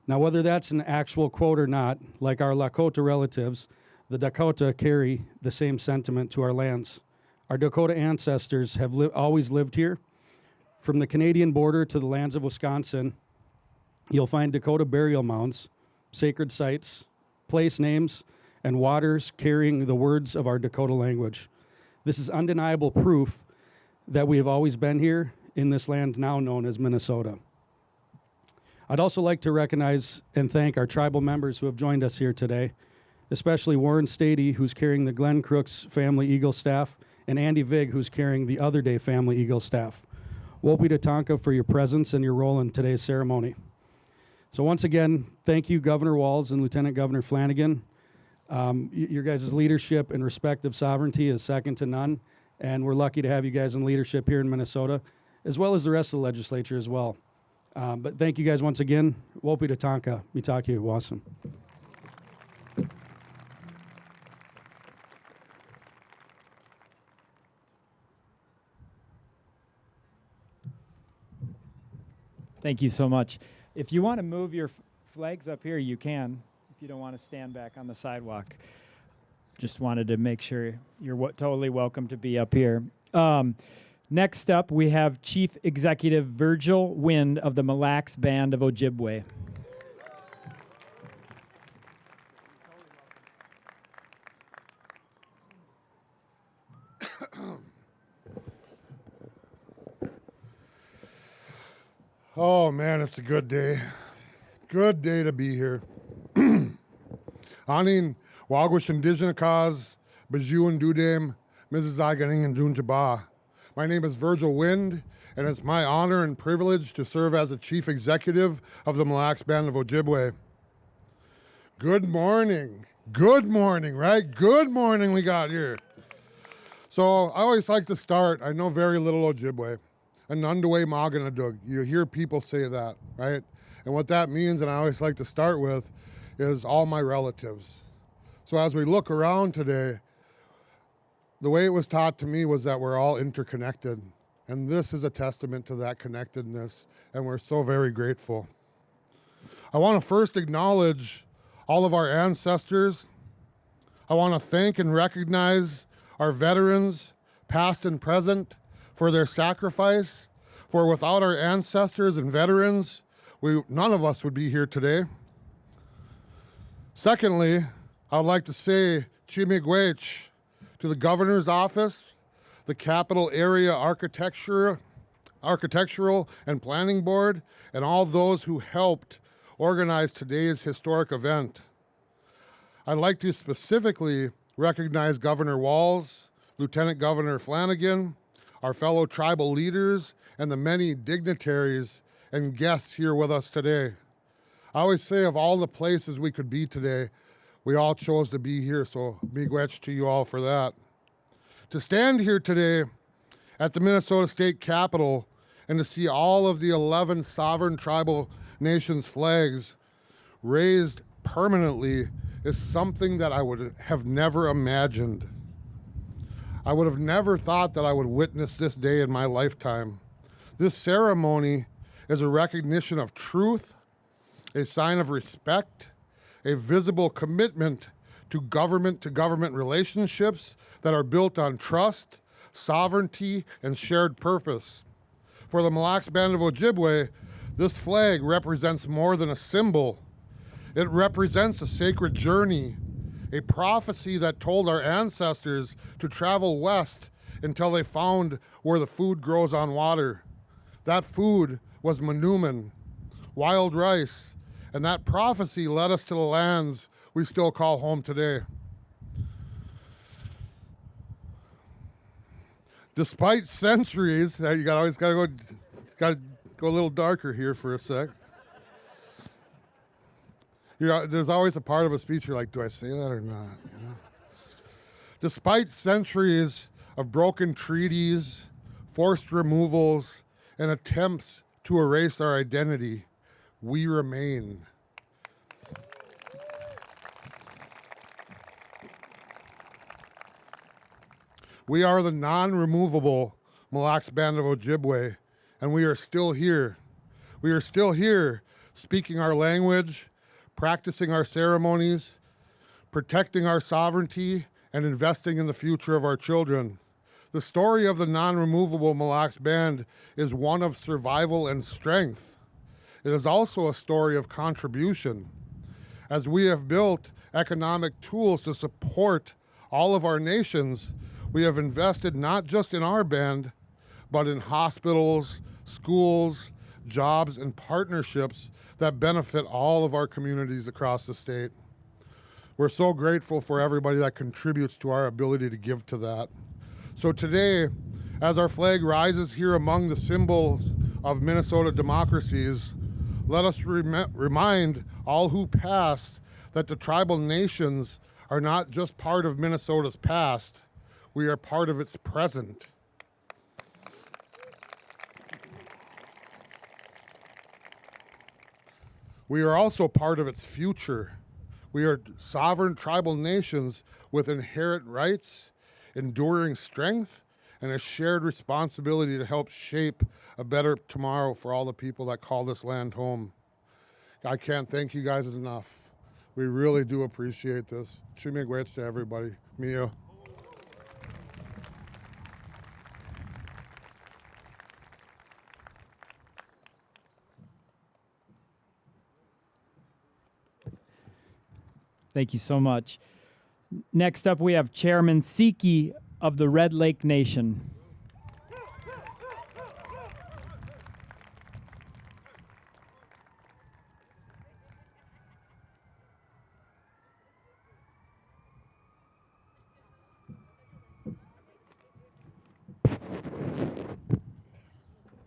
Now, whether that's an actual quote or not, like our Lakota relatives, the Dakota carry the same sentiment to our lands. Our Dakota ancestors have always lived here. From the Canadian border to the lands of Wisconsin, you'll find Dakota burial mounds, sacred sites, place names, and waters carrying the words of our Dakota language. This is undeniable proof that we have always been here in this land now known as Minnesota. I'd also like to recognize and thank our tribal members who have joined us here today, especially Warren Stady, who's carrying the Glenn Crooks Family Eagle staff, and Andy Vig, who's carrying the Other Day Family Eagle staff. Wopi Tatanka for your presence and your role in today's ceremony. So once again, thank you, Governor Walz and Lieutenant Governor Flanagan. Your guys' leadership and respect of sovereignty is second to none, And we're lucky to have you guys in leadership here in Minnesota, as well as the rest of the legislature as well. But thank you guys once again. Wopi Tatanka, Mitaki Wasam. Thank you so much. If you want to move your flags up here, you can. If you don't want to stand back on the sidewalk. Just wanted to make sure you're totally welcome to be up here. Next up, we have Chief Executive Virgil Wind of the Mille Lacs Band of Ojibwe. Oh man, it's a good day. Good day to be here. Anin Wagwish Indigenous Cause, Baju and Dudem, Mrs. Aganing and Junjaba. My name is Virgil Wind, and it's my honor and privilege to serve as the Chief Executive of the Mille Lacs Band of Ojibwe. Good morning. Good morning, right? Good morning we got here. So I always like to start, I know very little Ojibwe. Anundawe Maganadug. You hear people say that, right? And what that means, and I always like to start with, is all my relatives. So as we look around today, the way it was taught to me was that we're all interconnected. And this is a testament to that connectedness, and we're so very grateful. I want to first acknowledge all of our ancestors. I want to thank and recognize our veterans, past and present, for their sacrifice, for without our ancestors and veterans, none of us would be here today. Secondly, I would like to say Chimigwech to the governor's office, the Capital Area Architectural and Planning Board, and all those who helped organize today's historic event. I'd like to specifically recognize Governor Walz, Lieutenant Governor Flanagan, our fellow tribal leaders, and the many dignitaries and guests here with us today. I always say of all the places we could be today, we all chose to be here, so miigwech to you all for that. To stand here today at the Minnesota State Capitol and to see all of the 11 sovereign tribal nations' flags raised permanently is something that I would have never imagined. I would have never thought that I would witness this day in my lifetime. This ceremony is a recognition of truth, a sign of respect, a visible commitment to government relationships that are built on trust, sovereignty, and shared purpose. For the Mille Lacs Band of Ojibwe, this flag represents more than a symbol. It represents a sacred journey, a prophecy that told our ancestors to travel west until they found where the food grows on water. That food was manuman, wild rice, and that prophecy led us to the lands we still call home today. Despite centuries, you always gotta go a little darker here for a sec. There's always a part of a speech you're like, do I say that or not? You know? Despite centuries of broken treaties, forced removals, and attempts to erase our identity, we remain. We are the non-removable Mille Lacs Band of Ojibwe, and we are still here. We are still here speaking our language, practicing our ceremonies, protecting our sovereignty, and investing in the future of our children. The story of the non-removable Mille Lacs Band is one of survival and strength. It is also a story of contribution. As we have built economic tools to support all of our nations, we have invested not just in our band, but in hospitals, schools, jobs, and partnerships that benefit all of our communities across the state. We're so grateful for everybody that contributes to our ability to give to that. So today, as our flag rises here among the symbols of Minnesota democracies, let us remind all who passed that the tribal nations are not just part of Minnesota's past. We are part of its present. We are also part of its future. We are sovereign tribal nations with inherent rights, enduring strength, and a shared responsibility to help shape a better tomorrow for all the people that call this land home. I can't thank you guys enough. We really do appreciate this. Chimigwech to everybody. Mio. Thank you so much. Next up, we have Chairman Siki of the Red Lake Nation.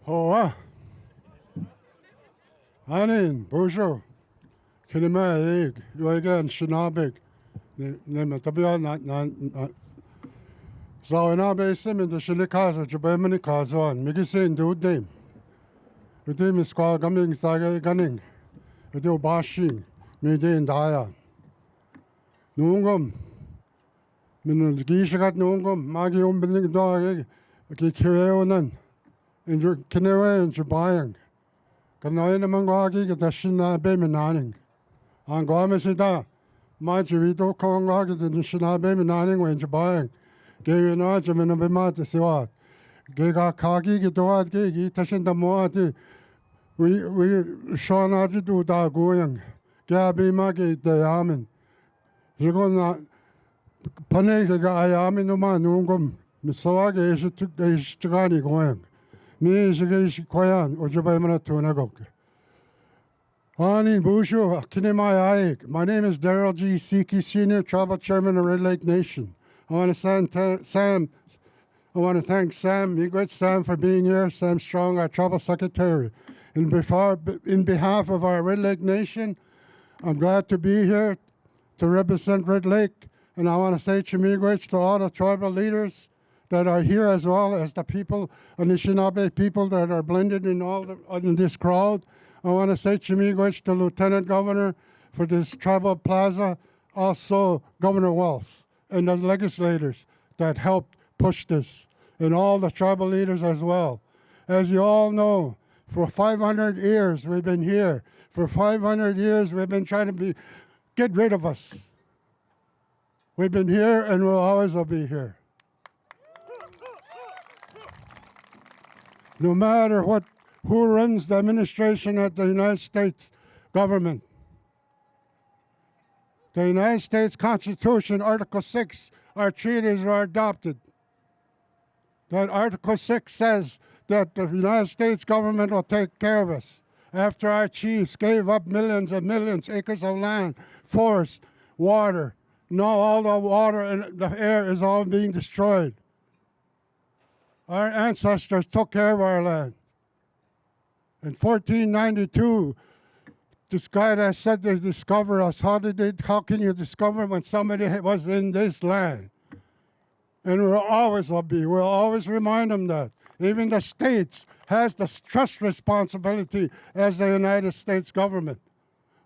Hoa. Anin, Bojo. Kinema egg, Yoigan, Shinabik. Nematabia, not. Zawanabe sim in the Shilikaza, Jabemani Kazan, Migisin, do dame. The dame is called Gumming Saga Gunning. The do Bashing, Midin Daya. Nungum. Minun Gishagat Nungum, Magi Umbing Dog, Kikionan. In your Kinewe and Jabayang. Kanayan Mangagi, the Shina Beminaning. On Gormasida, Majorito Kongag, the Shina Beminaning when Jabayang. Gay an argument of a matter, Siwat. Giga Kagi, Gitoat, Gigi, Tashin the Moati. We Sean Ajidu da going. Gabi Magi, the Amin. Jigona Panega, Ayamin, no man, Nungum, Misawagi, she took the Strani going. Ni Shigish Koyan, or Jabaimana Tunagok. Anin Bushu, Kinemai Aik. My name is Daryl G. Siki, Senior Tribal Chairman of Red Lake Nation. I want to thank Sam Miigwech Sam for being here. Sam Strong, our Tribal Secretary. In behalf of our Red Lake Nation, I'm glad to be here to represent Red Lake. And I want to say Chimiigwech to all the tribal leaders that are here, as well as the people, Anishinaabe people that are blended in this crowd. I want to say Chimiigwech to Lieutenant Governor for this Tribal Plaza, also Governor Wells, and the legislators that helped push this, and all the tribal leaders as well. As you all know, for 500 years we've been here. For 500 years we've been trying to get rid of us. We've been here and we'll always will be here. No matter who runs the administration at the United States government. The United States Constitution, Article 6, our treaties are adopted. That Article 6 says that the United States government will take care of us. After our chiefs gave up millions and millions acres of land, forest, water. Now all the water and the air is all being destroyed. Our ancestors took care of our land. In 1492, this guy that said they discovered us, how can you discover when somebody was in this land? And we'll always remind them that. Even the states has the trust responsibility as the United States government.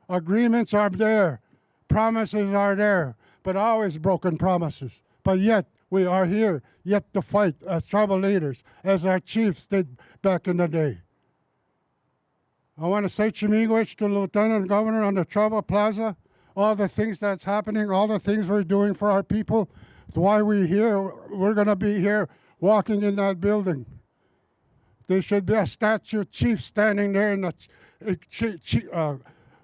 Agreements are there, promises are there, but always broken promises. But yet, we are here yet to fight as tribal leaders, as our chiefs did back in the day. I want to say Chimiigwech to Lieutenant Governor on the Tribal Plaza, all the things that's happening, all the things we're doing for our people. It's why we're here. We're going to be here walking in that building. There should be a statue chief standing there in the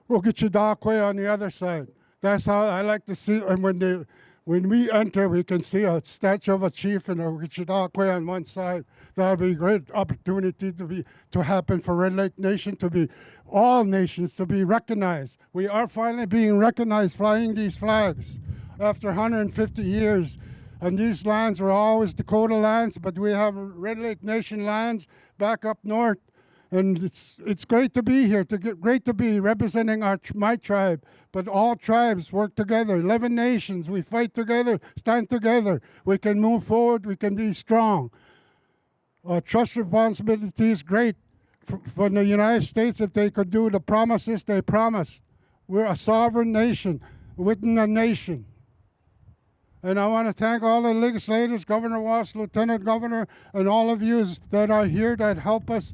Ukichidakwe on the other side. That's how I like to see. And when we enter, we can see a statue of a chief and a Ukichidakwe on one side. That would be a great opportunity to happen for Red Lake Nation, all nations to be recognized. We are finally being recognized flying these flags after 150 years. And these lands were always Dakota lands, but we have Red Lake Nation lands back up north. And it's great to be here. Great to be representing my tribe. But all tribes work together. 11 nations. We fight together. Stand together. We can move forward. We can be strong. Trust responsibility is great for the United States if they could do the promises they promised. We're a sovereign nation within a nation. And I want to thank all the legislators, Governor Walsh, Lieutenant Governor, and all of you that are here that help us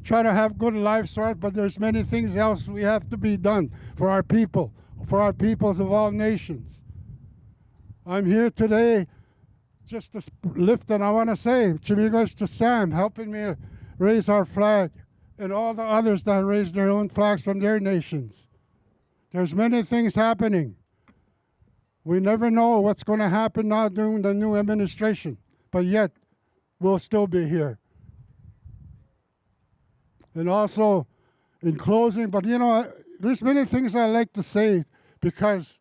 try to have good lives, but there's many things else we have to be done for our people, for our peoples of all nations. I'm here today just to lift, and I want to say, Chimigos to Sam, helping me raise our flag, and all the others that raise their own flags from their nations. There's many things happening. We never know what's going to happen now during the new administration, but yet we'll still be here. And also, in closing, but there's many things I like to say because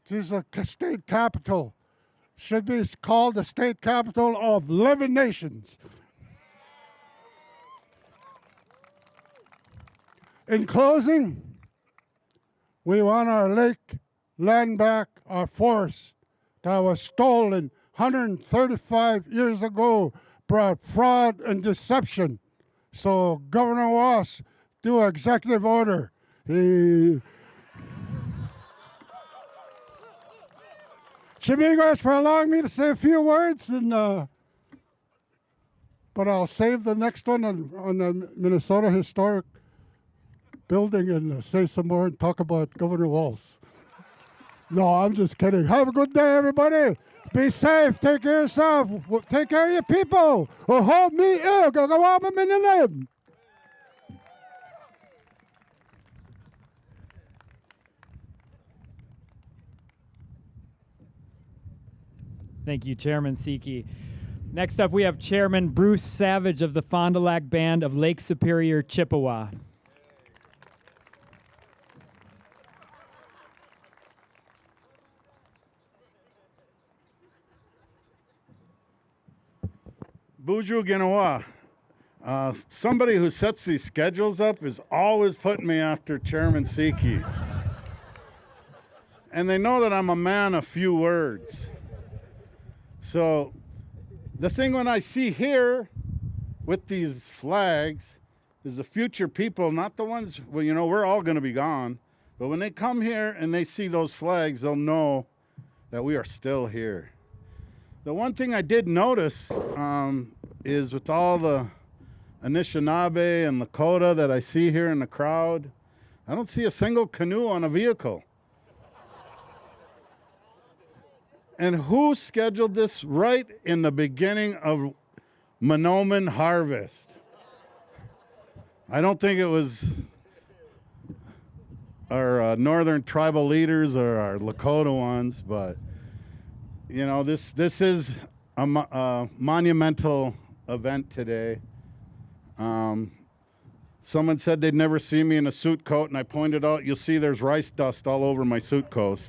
this is a state capital. Should be called the state capital of 11 nations. In closing, we want our lake land back, our forest that was stolen 135 years ago, brought fraud and deception. So Governor Walsh, do an executive order. Chimigos for allowing me to say a few words, but I'll save the next one on the Minnesota Historic Building and say some more and talk about Governor Walsh. No, I'm just kidding. Have a good day, everybody. Be safe. Take care of yourself. Take care of your people. Hold me in. Thank you, Chairman Siki. Next up, we have Chairman Bruce Savage of the Fond du Lac Band of Lake Superior, Chippewa. Buju Ginawa. Somebody who sets these schedules up is always putting me after Chairman Siki. And they know that I'm a man of few words. So the thing when I see here with these flags is the future people, not the ones, well, we're all going to be gone. But when they come here and they see those flags, they'll know that we are still here. The one thing I did notice is with all the Anishinaabe and Lakota that I see here in the crowd, I don't see a single canoe on a vehicle. And who scheduled this right in the beginning of Monoman harvest? I don't think it was our northern tribal leaders or our Lakota ones, but this is a monumental event today. Someone said they'd never see me in a suit coat, and I pointed out, you'll see there's rice dust all over my suit coat.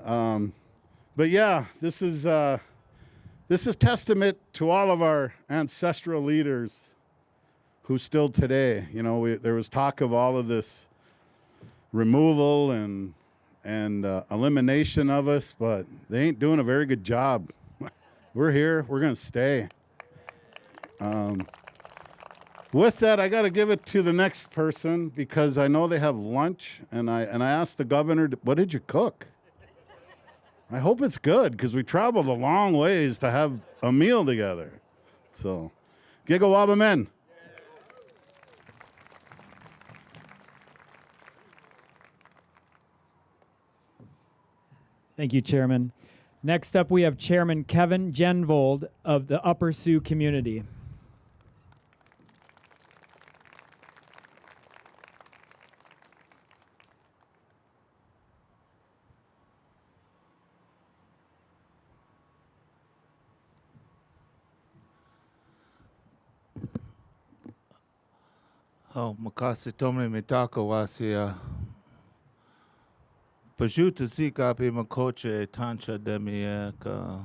But yeah, this is testament to all of our ancestral leaders who still today, there was talk of all of this removal and elimination of us, but they ain't doing a very good job. We're here. We're going to stay. With that, I got to give it to the next person because I know they have lunch, and I asked the governor, what did you cook? I hope it's good because we traveled a long ways to have a meal together. So, Gigawaba men. Thank you, Chairman. Next up, we have Chairman Kevin Genvold of the Upper Sioux community. Makasi Tomne Mitako Wasia. Pajuta Zika Pi Makoche Tancha Demiek.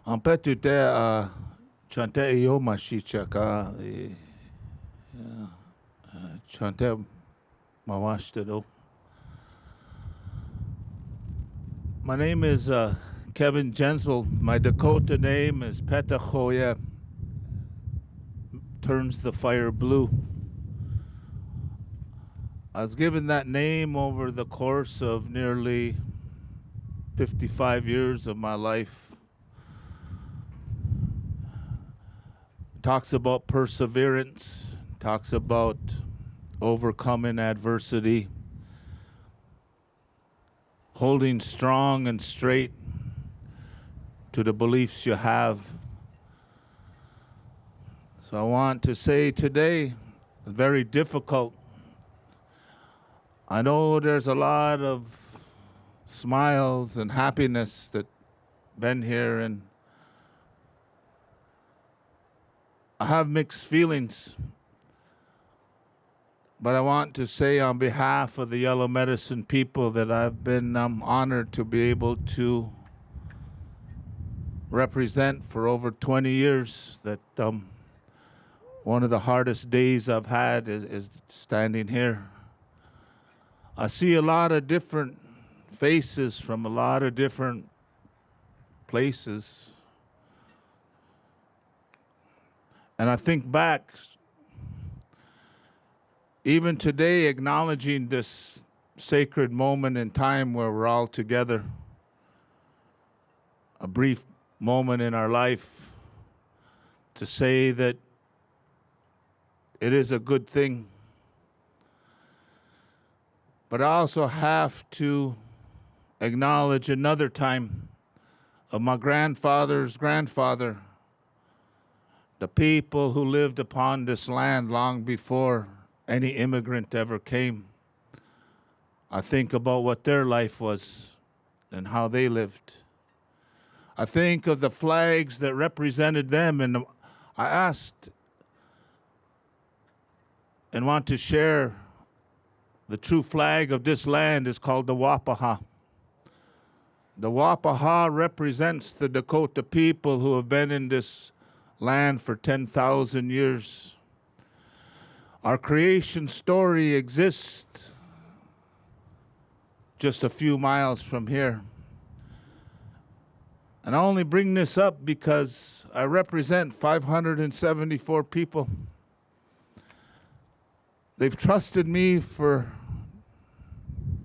Ampetu te chante iyo mashichaka chante mawashtado. My name is Kevin Jensel. My Dakota name is Petahoya. Turns the fire blue. I was given that name over the course of nearly 55 years of my life. Talks about perseverance, talks about overcoming adversity, holding strong and straight to the beliefs you have. So I want to say today, very difficult. I know there's a lot of smiles and happiness that been here, and I have mixed feelings. But I want to say on behalf of the Yellow Medicine people that I've been honored to be able to represent for over 20 years, that one of the hardest days I've had is standing here. I see a lot of different faces from a lot of different places. And I think back, even today, acknowledging this sacred moment in time where we're all together, a brief moment in our life, to say that it is a good thing. But I also have to acknowledge another time of my grandfather's grandfather, the people who lived upon this land long before any immigrant ever came. I think about what their life was and how they lived. I think of the flags that represented them, and I asked and want to share the true flag of this land is called the Wapaha. The Wapaha represents the Dakota people who have been in this land for 10,000 years. Our creation story exists just a few miles from here. And I only bring this up because I represent 574 people. They've trusted me for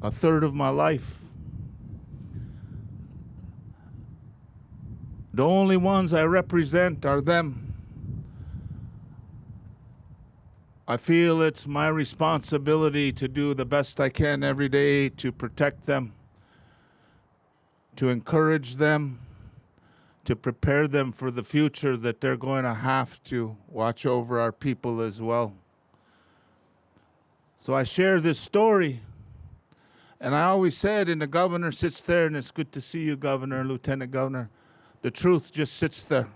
a third of my life. The only ones I represent are them. I feel it's my responsibility to do the best I can every day to protect them, to encourage them, to prepare them for the future that they're going to have to watch over our people as well. So I share this story, and I always said, and the governor sits there, and it's good to see you, Governor, Lieutenant Governor. The truth just sits there.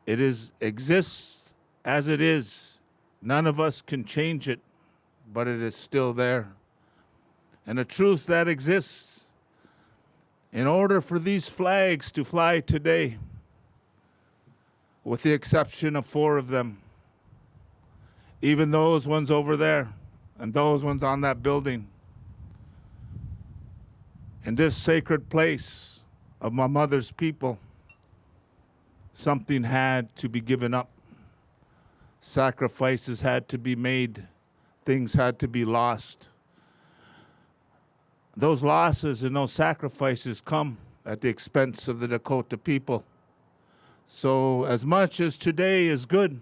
It exists as it is. None of us can change it, but it is still there. And the truth that exists, in order for these flags to fly today, with the exception of 4 of them, even those ones over there and those ones on that building, in this sacred place of my mother's people, something had to be given up. Sacrifices had to be made. Things had to be lost. Those losses and those sacrifices come at the expense of the Dakota people. So as much as today is good,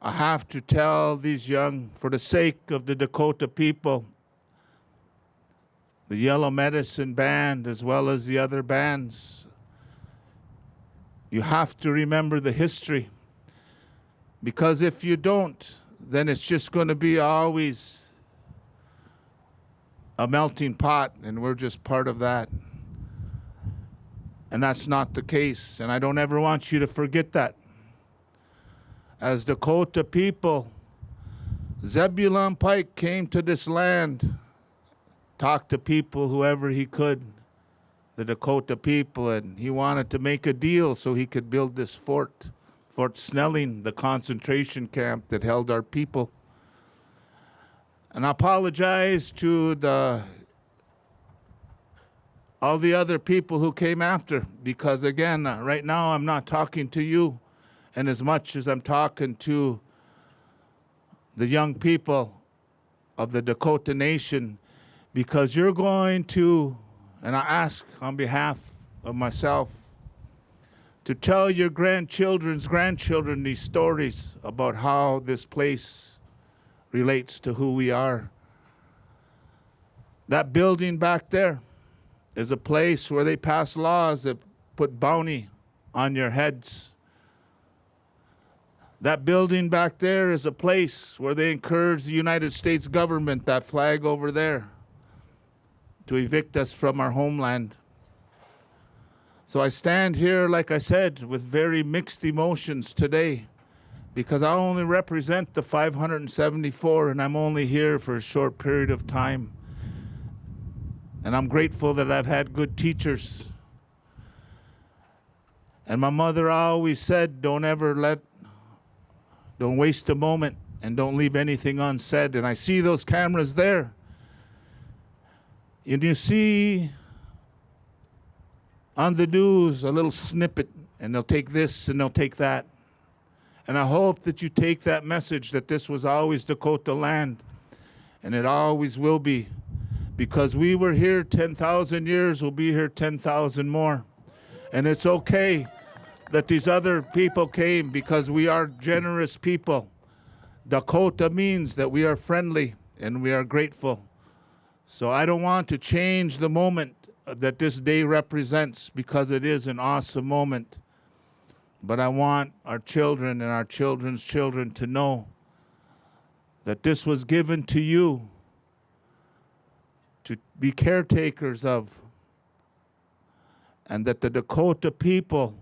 I have to tell these young, for the sake of the Dakota people, the Yellow Medicine Band as well as the other bands, you have to remember the history. Because if you don't, then it's just going to be always a melting pot, and we're just part of that. And that's not the case, and I don't ever want you to forget that. As Dakota people, Zebulon Pike came to this land, talked to people, whoever he could. the Dakota people, and he wanted to make a deal so he could build this fort, Fort Snelling, the concentration camp that held our people. And I apologize to all the other people who came after, because again, right now I'm not talking to you, and as much as I'm talking to the young people of the Dakota Nation, because you're going to, and I ask on behalf of myself, to tell your grandchildren's grandchildren these stories about how this place relates to who we are. That building back there is a place where they pass laws that put bounty on your heads. That building back there is a place where they encourage the United States government, that flag over there, to evict us from our homeland. So I stand here, like I said, with very mixed emotions today, because I only represent the 574, and I'm only here for a short period of time. And I'm grateful that I've had good teachers. And my mother always said, don't waste a moment and don't leave anything unsaid. And I see those cameras there. And you see on the news a little snippet, and they'll take this and they'll take that. And I hope that you take that message that this was always Dakota land, and it always will be. Because we were here 10,000 years, we'll be here 10,000 more. And it's okay that these other people came, because we are generous people. Dakota means that we are friendly and we are grateful. So I don't want to change the moment that this day represents, because it is an awesome moment. But I want our children and our children's children to know that this was given to you to be caretakers of, and that the Dakota people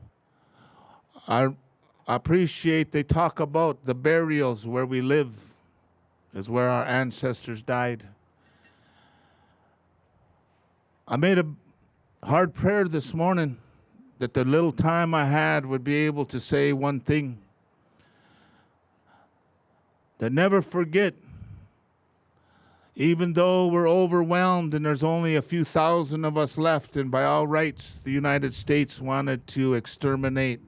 they talk about the burials where we live, is where our ancestors died. I made a hard prayer this morning that the little time I had would be able to say one thing, that never forget, even though we're overwhelmed and there's only a few thousand of us left, and by all rights the United States wanted to exterminate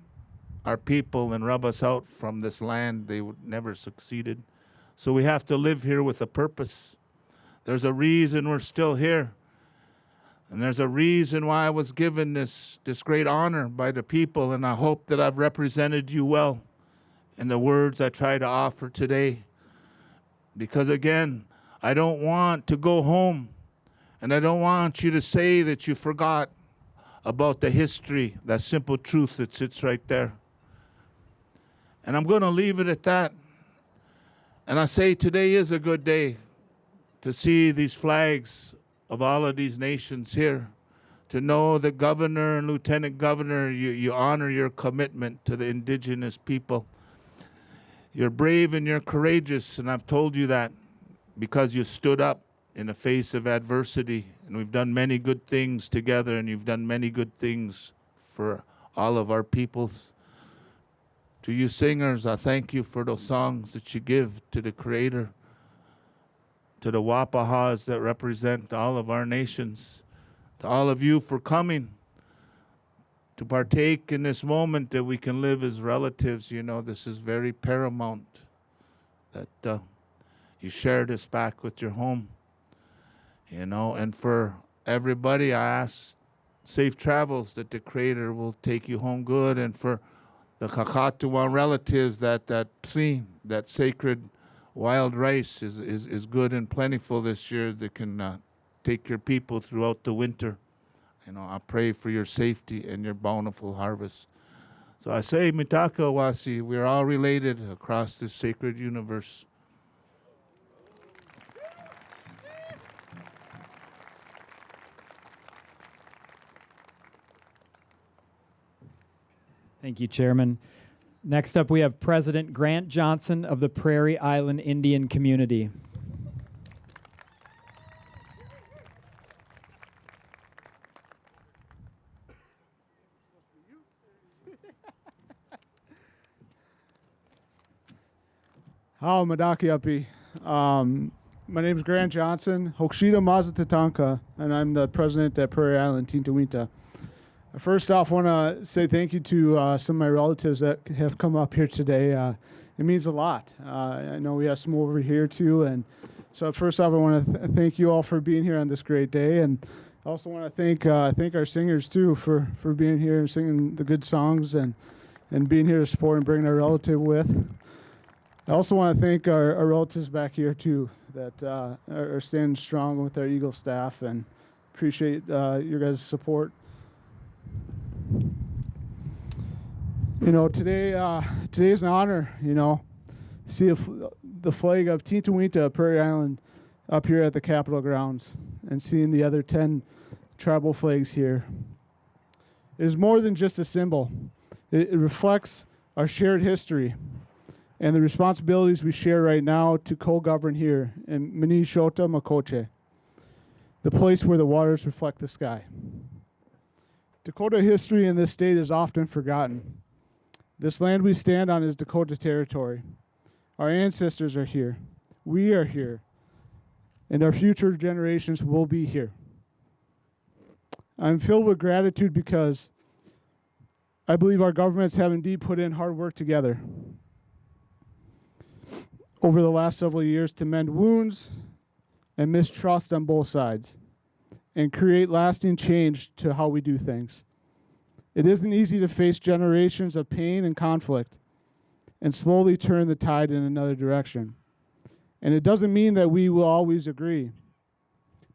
our people and rub us out from this land, they never succeeded. So we have to live here with a purpose. There's a reason we're still here. And there's a reason why I was given this great honor by the people, and I hope that I've represented you well in the words I try to offer today. Because again, I don't want to go home, and I don't want you to say that you forgot about the history, that simple truth that sits right there. And I'm going to leave it at that. And I say today is a good day to see these flags of all of these nations here, to know that Governor and Lieutenant Governor, you honor your commitment to the indigenous people. You're brave and you're courageous, and I've told you that because you stood up in the face of adversity, and we've done many good things together, and you've done many good things for all of our peoples. To you singers, I thank you for those songs that you give to the Creator, to the Wapahas that represent all of our nations, to all of you for coming to partake in this moment that we can live as relatives. You know, this is very paramount that you share this back with your home. You know, and for everybody, I ask safe travels, that the Creator will take you home good, and for the Kakatuan relatives, that psim, that sacred wild rice is good and plentiful this year, that can take your people throughout the winter. You know, I pray for your safety and your bountiful harvest. So I say, Mitaka Wasi, we're all related across this sacred universe. Thank you, Chairman. Next up, we have President Grant Johnson of the Prairie Island Indian Community. How Madakiapi. My name is Grant Johnson, Hokshida Mazatatanka, and I'm the president at Prairie Island, Tintawinta. First off, I want to say thank you to some of my relatives that have come up here today. It means a lot. I know we have some over here too, and so first off, I want to thank you all for being here on this great day, and I also want to thank our singers too for being here and singing the good songs and being here to support and bring our relative with. I also want to thank our relatives back here too that are standing strong with our Eagle staff, and appreciate your guys' support. You know, today is an honor, you know, see the flag of Tintawinta, Prairie Island, up here at the Capitol grounds, and seeing the other 10 tribal flags here. It is more than just a symbol. It reflects our shared history and the responsibilities we share right now to co-govern here in Minnesota Makoche, the place where the waters reflect the sky. Dakota history in this state is often forgotten. This land we stand on is Dakota territory. Our ancestors are here. We are here. And our future generations will be here. I'm filled with gratitude because I believe our governments have indeed put in hard work together over the last several years to mend wounds and mistrust on both sides and create lasting change to how we do things. It isn't easy to face generations of pain and conflict and slowly turn the tide in another direction. And it doesn't mean that we will always agree,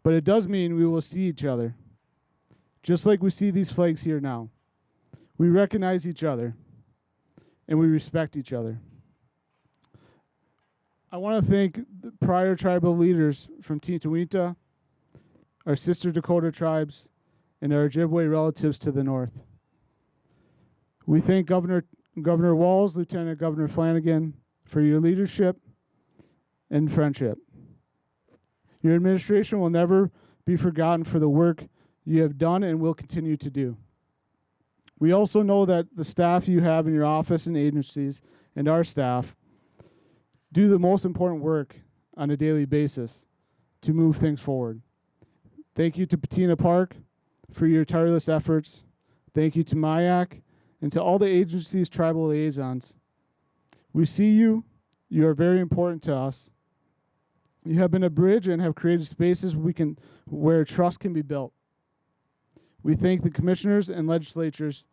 but it does mean we will see each other, just like we see these flags here now. We recognize each other, and we respect each other. I want to thank the prior tribal leaders from Tintawinta, our sister Dakota tribes, and our Ojibwe relatives to the north. We thank Governor Walz, Lieutenant Governor Flanagan, for your leadership and friendship. Your administration will never be forgotten for the work you have done and will continue to do. We also know that the staff you have in your office and agencies and our staff do the most important work on a daily basis to move things forward. Thank you to Patina Park for your tireless efforts. Thank you to MIAC and to all the agencies' tribal liaisons. We see you. You are very important to us. You have been a bridge and have created spaces where trust can be built. We thank the commissioners and legislatures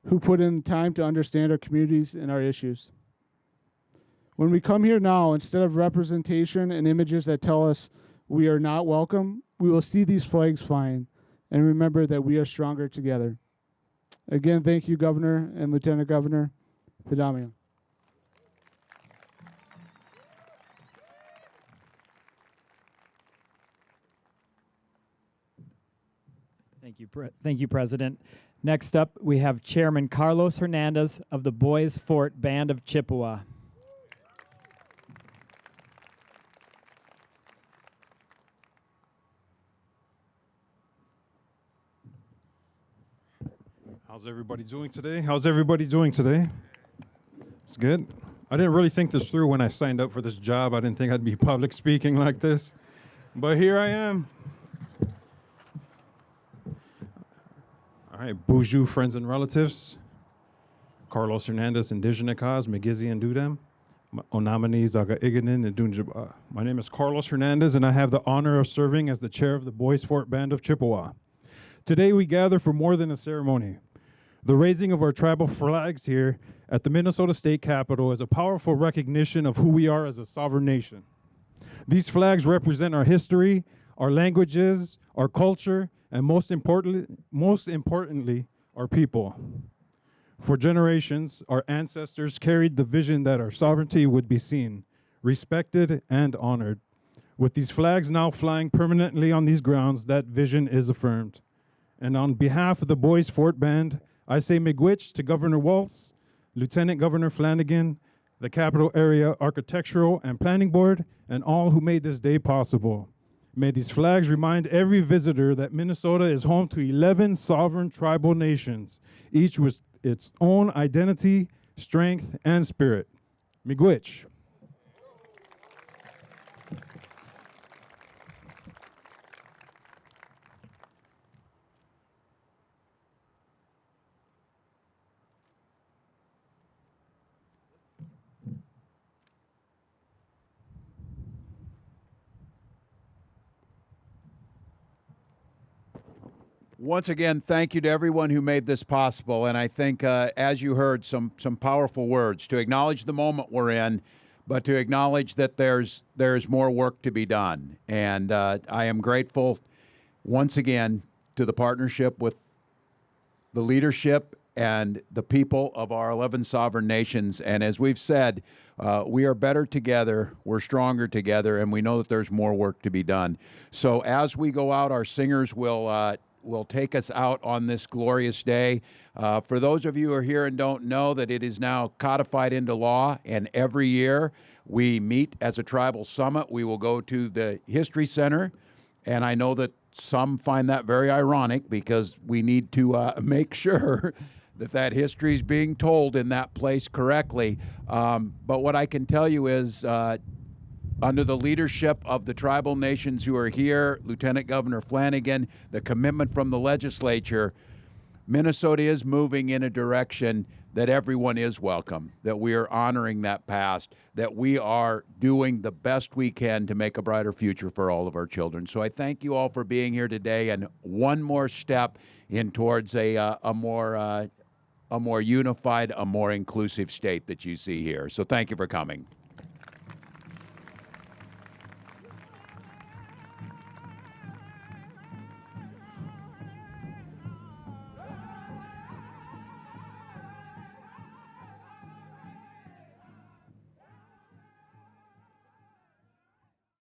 who put in time to understand our communities and our issues. When we come here now, instead of representation and images that tell us we are not welcome, we will see these flags flying and remember that we are stronger together. Again, thank you, Governor and Lieutenant Governor Pidamia. Thank you, President. Next up, we have Chairman Carlos Hernandez of the Boys Fort Band of Chippewa. How's everybody doing today? It's good. I didn't really think this through when I signed up for this job. I didn't think I'd be public speaking like this, but here I am. All right, Boozhoo friends and relatives, Carlos Hernandez, Indigenous Cause, Migizi and Dudem, Onamani, Zaga Iganin, and Dunjaba. My name is Carlos Hernandez, and I have the honor of serving as the chair of the Boys Fort Band of Chippewa. Today we gather for more than a ceremony. The raising of our tribal flags here at the Minnesota State Capitol is a powerful recognition of who we are as a sovereign nation. These flags represent our history, our languages, our culture, and most importantly, our people. For generations, our ancestors carried the vision that our sovereignty would be seen, respected, and honored. With these flags now flying permanently on these grounds, that vision is affirmed. And on behalf of the Boys Fort Band, I say miigwech to Governor Walz, Lieutenant Governor Flanagan, the Capital Area Architectural and Planning Board, and all who made this day possible. May these flags remind every visitor that Minnesota is home to 11 sovereign tribal nations, each with its own identity, strength, and spirit. Miigwech. Once again, thank you to everyone who made this possible. And I think, as you heard, some powerful words to acknowledge the moment we're in, but to acknowledge that there's more work to be done. And I am grateful once again to the partnership with the leadership and the people of our 11 sovereign nations. And as we've said, we are better together, we're stronger together, and we know that there's more work to be done. So as we go out, our singers will take us out on this glorious day. For those of you who are here and don't know that it is now codified into law, and every year we meet as a tribal summit, we will go to the History Center, and I know that some find that very ironic because we need to make sure that history is being told in that place correctly. But what I can tell you is under the leadership of the tribal nations who are here, Lieutenant Governor Flanagan, the commitment from the legislature, Minnesota is moving in a direction that everyone is welcome, that we are honoring that past, that we are doing the best we can to make a brighter future for all of our children. So I thank you all for being here today, and one more step in towards a more unified, a more inclusive state that you see here. So thank you for coming.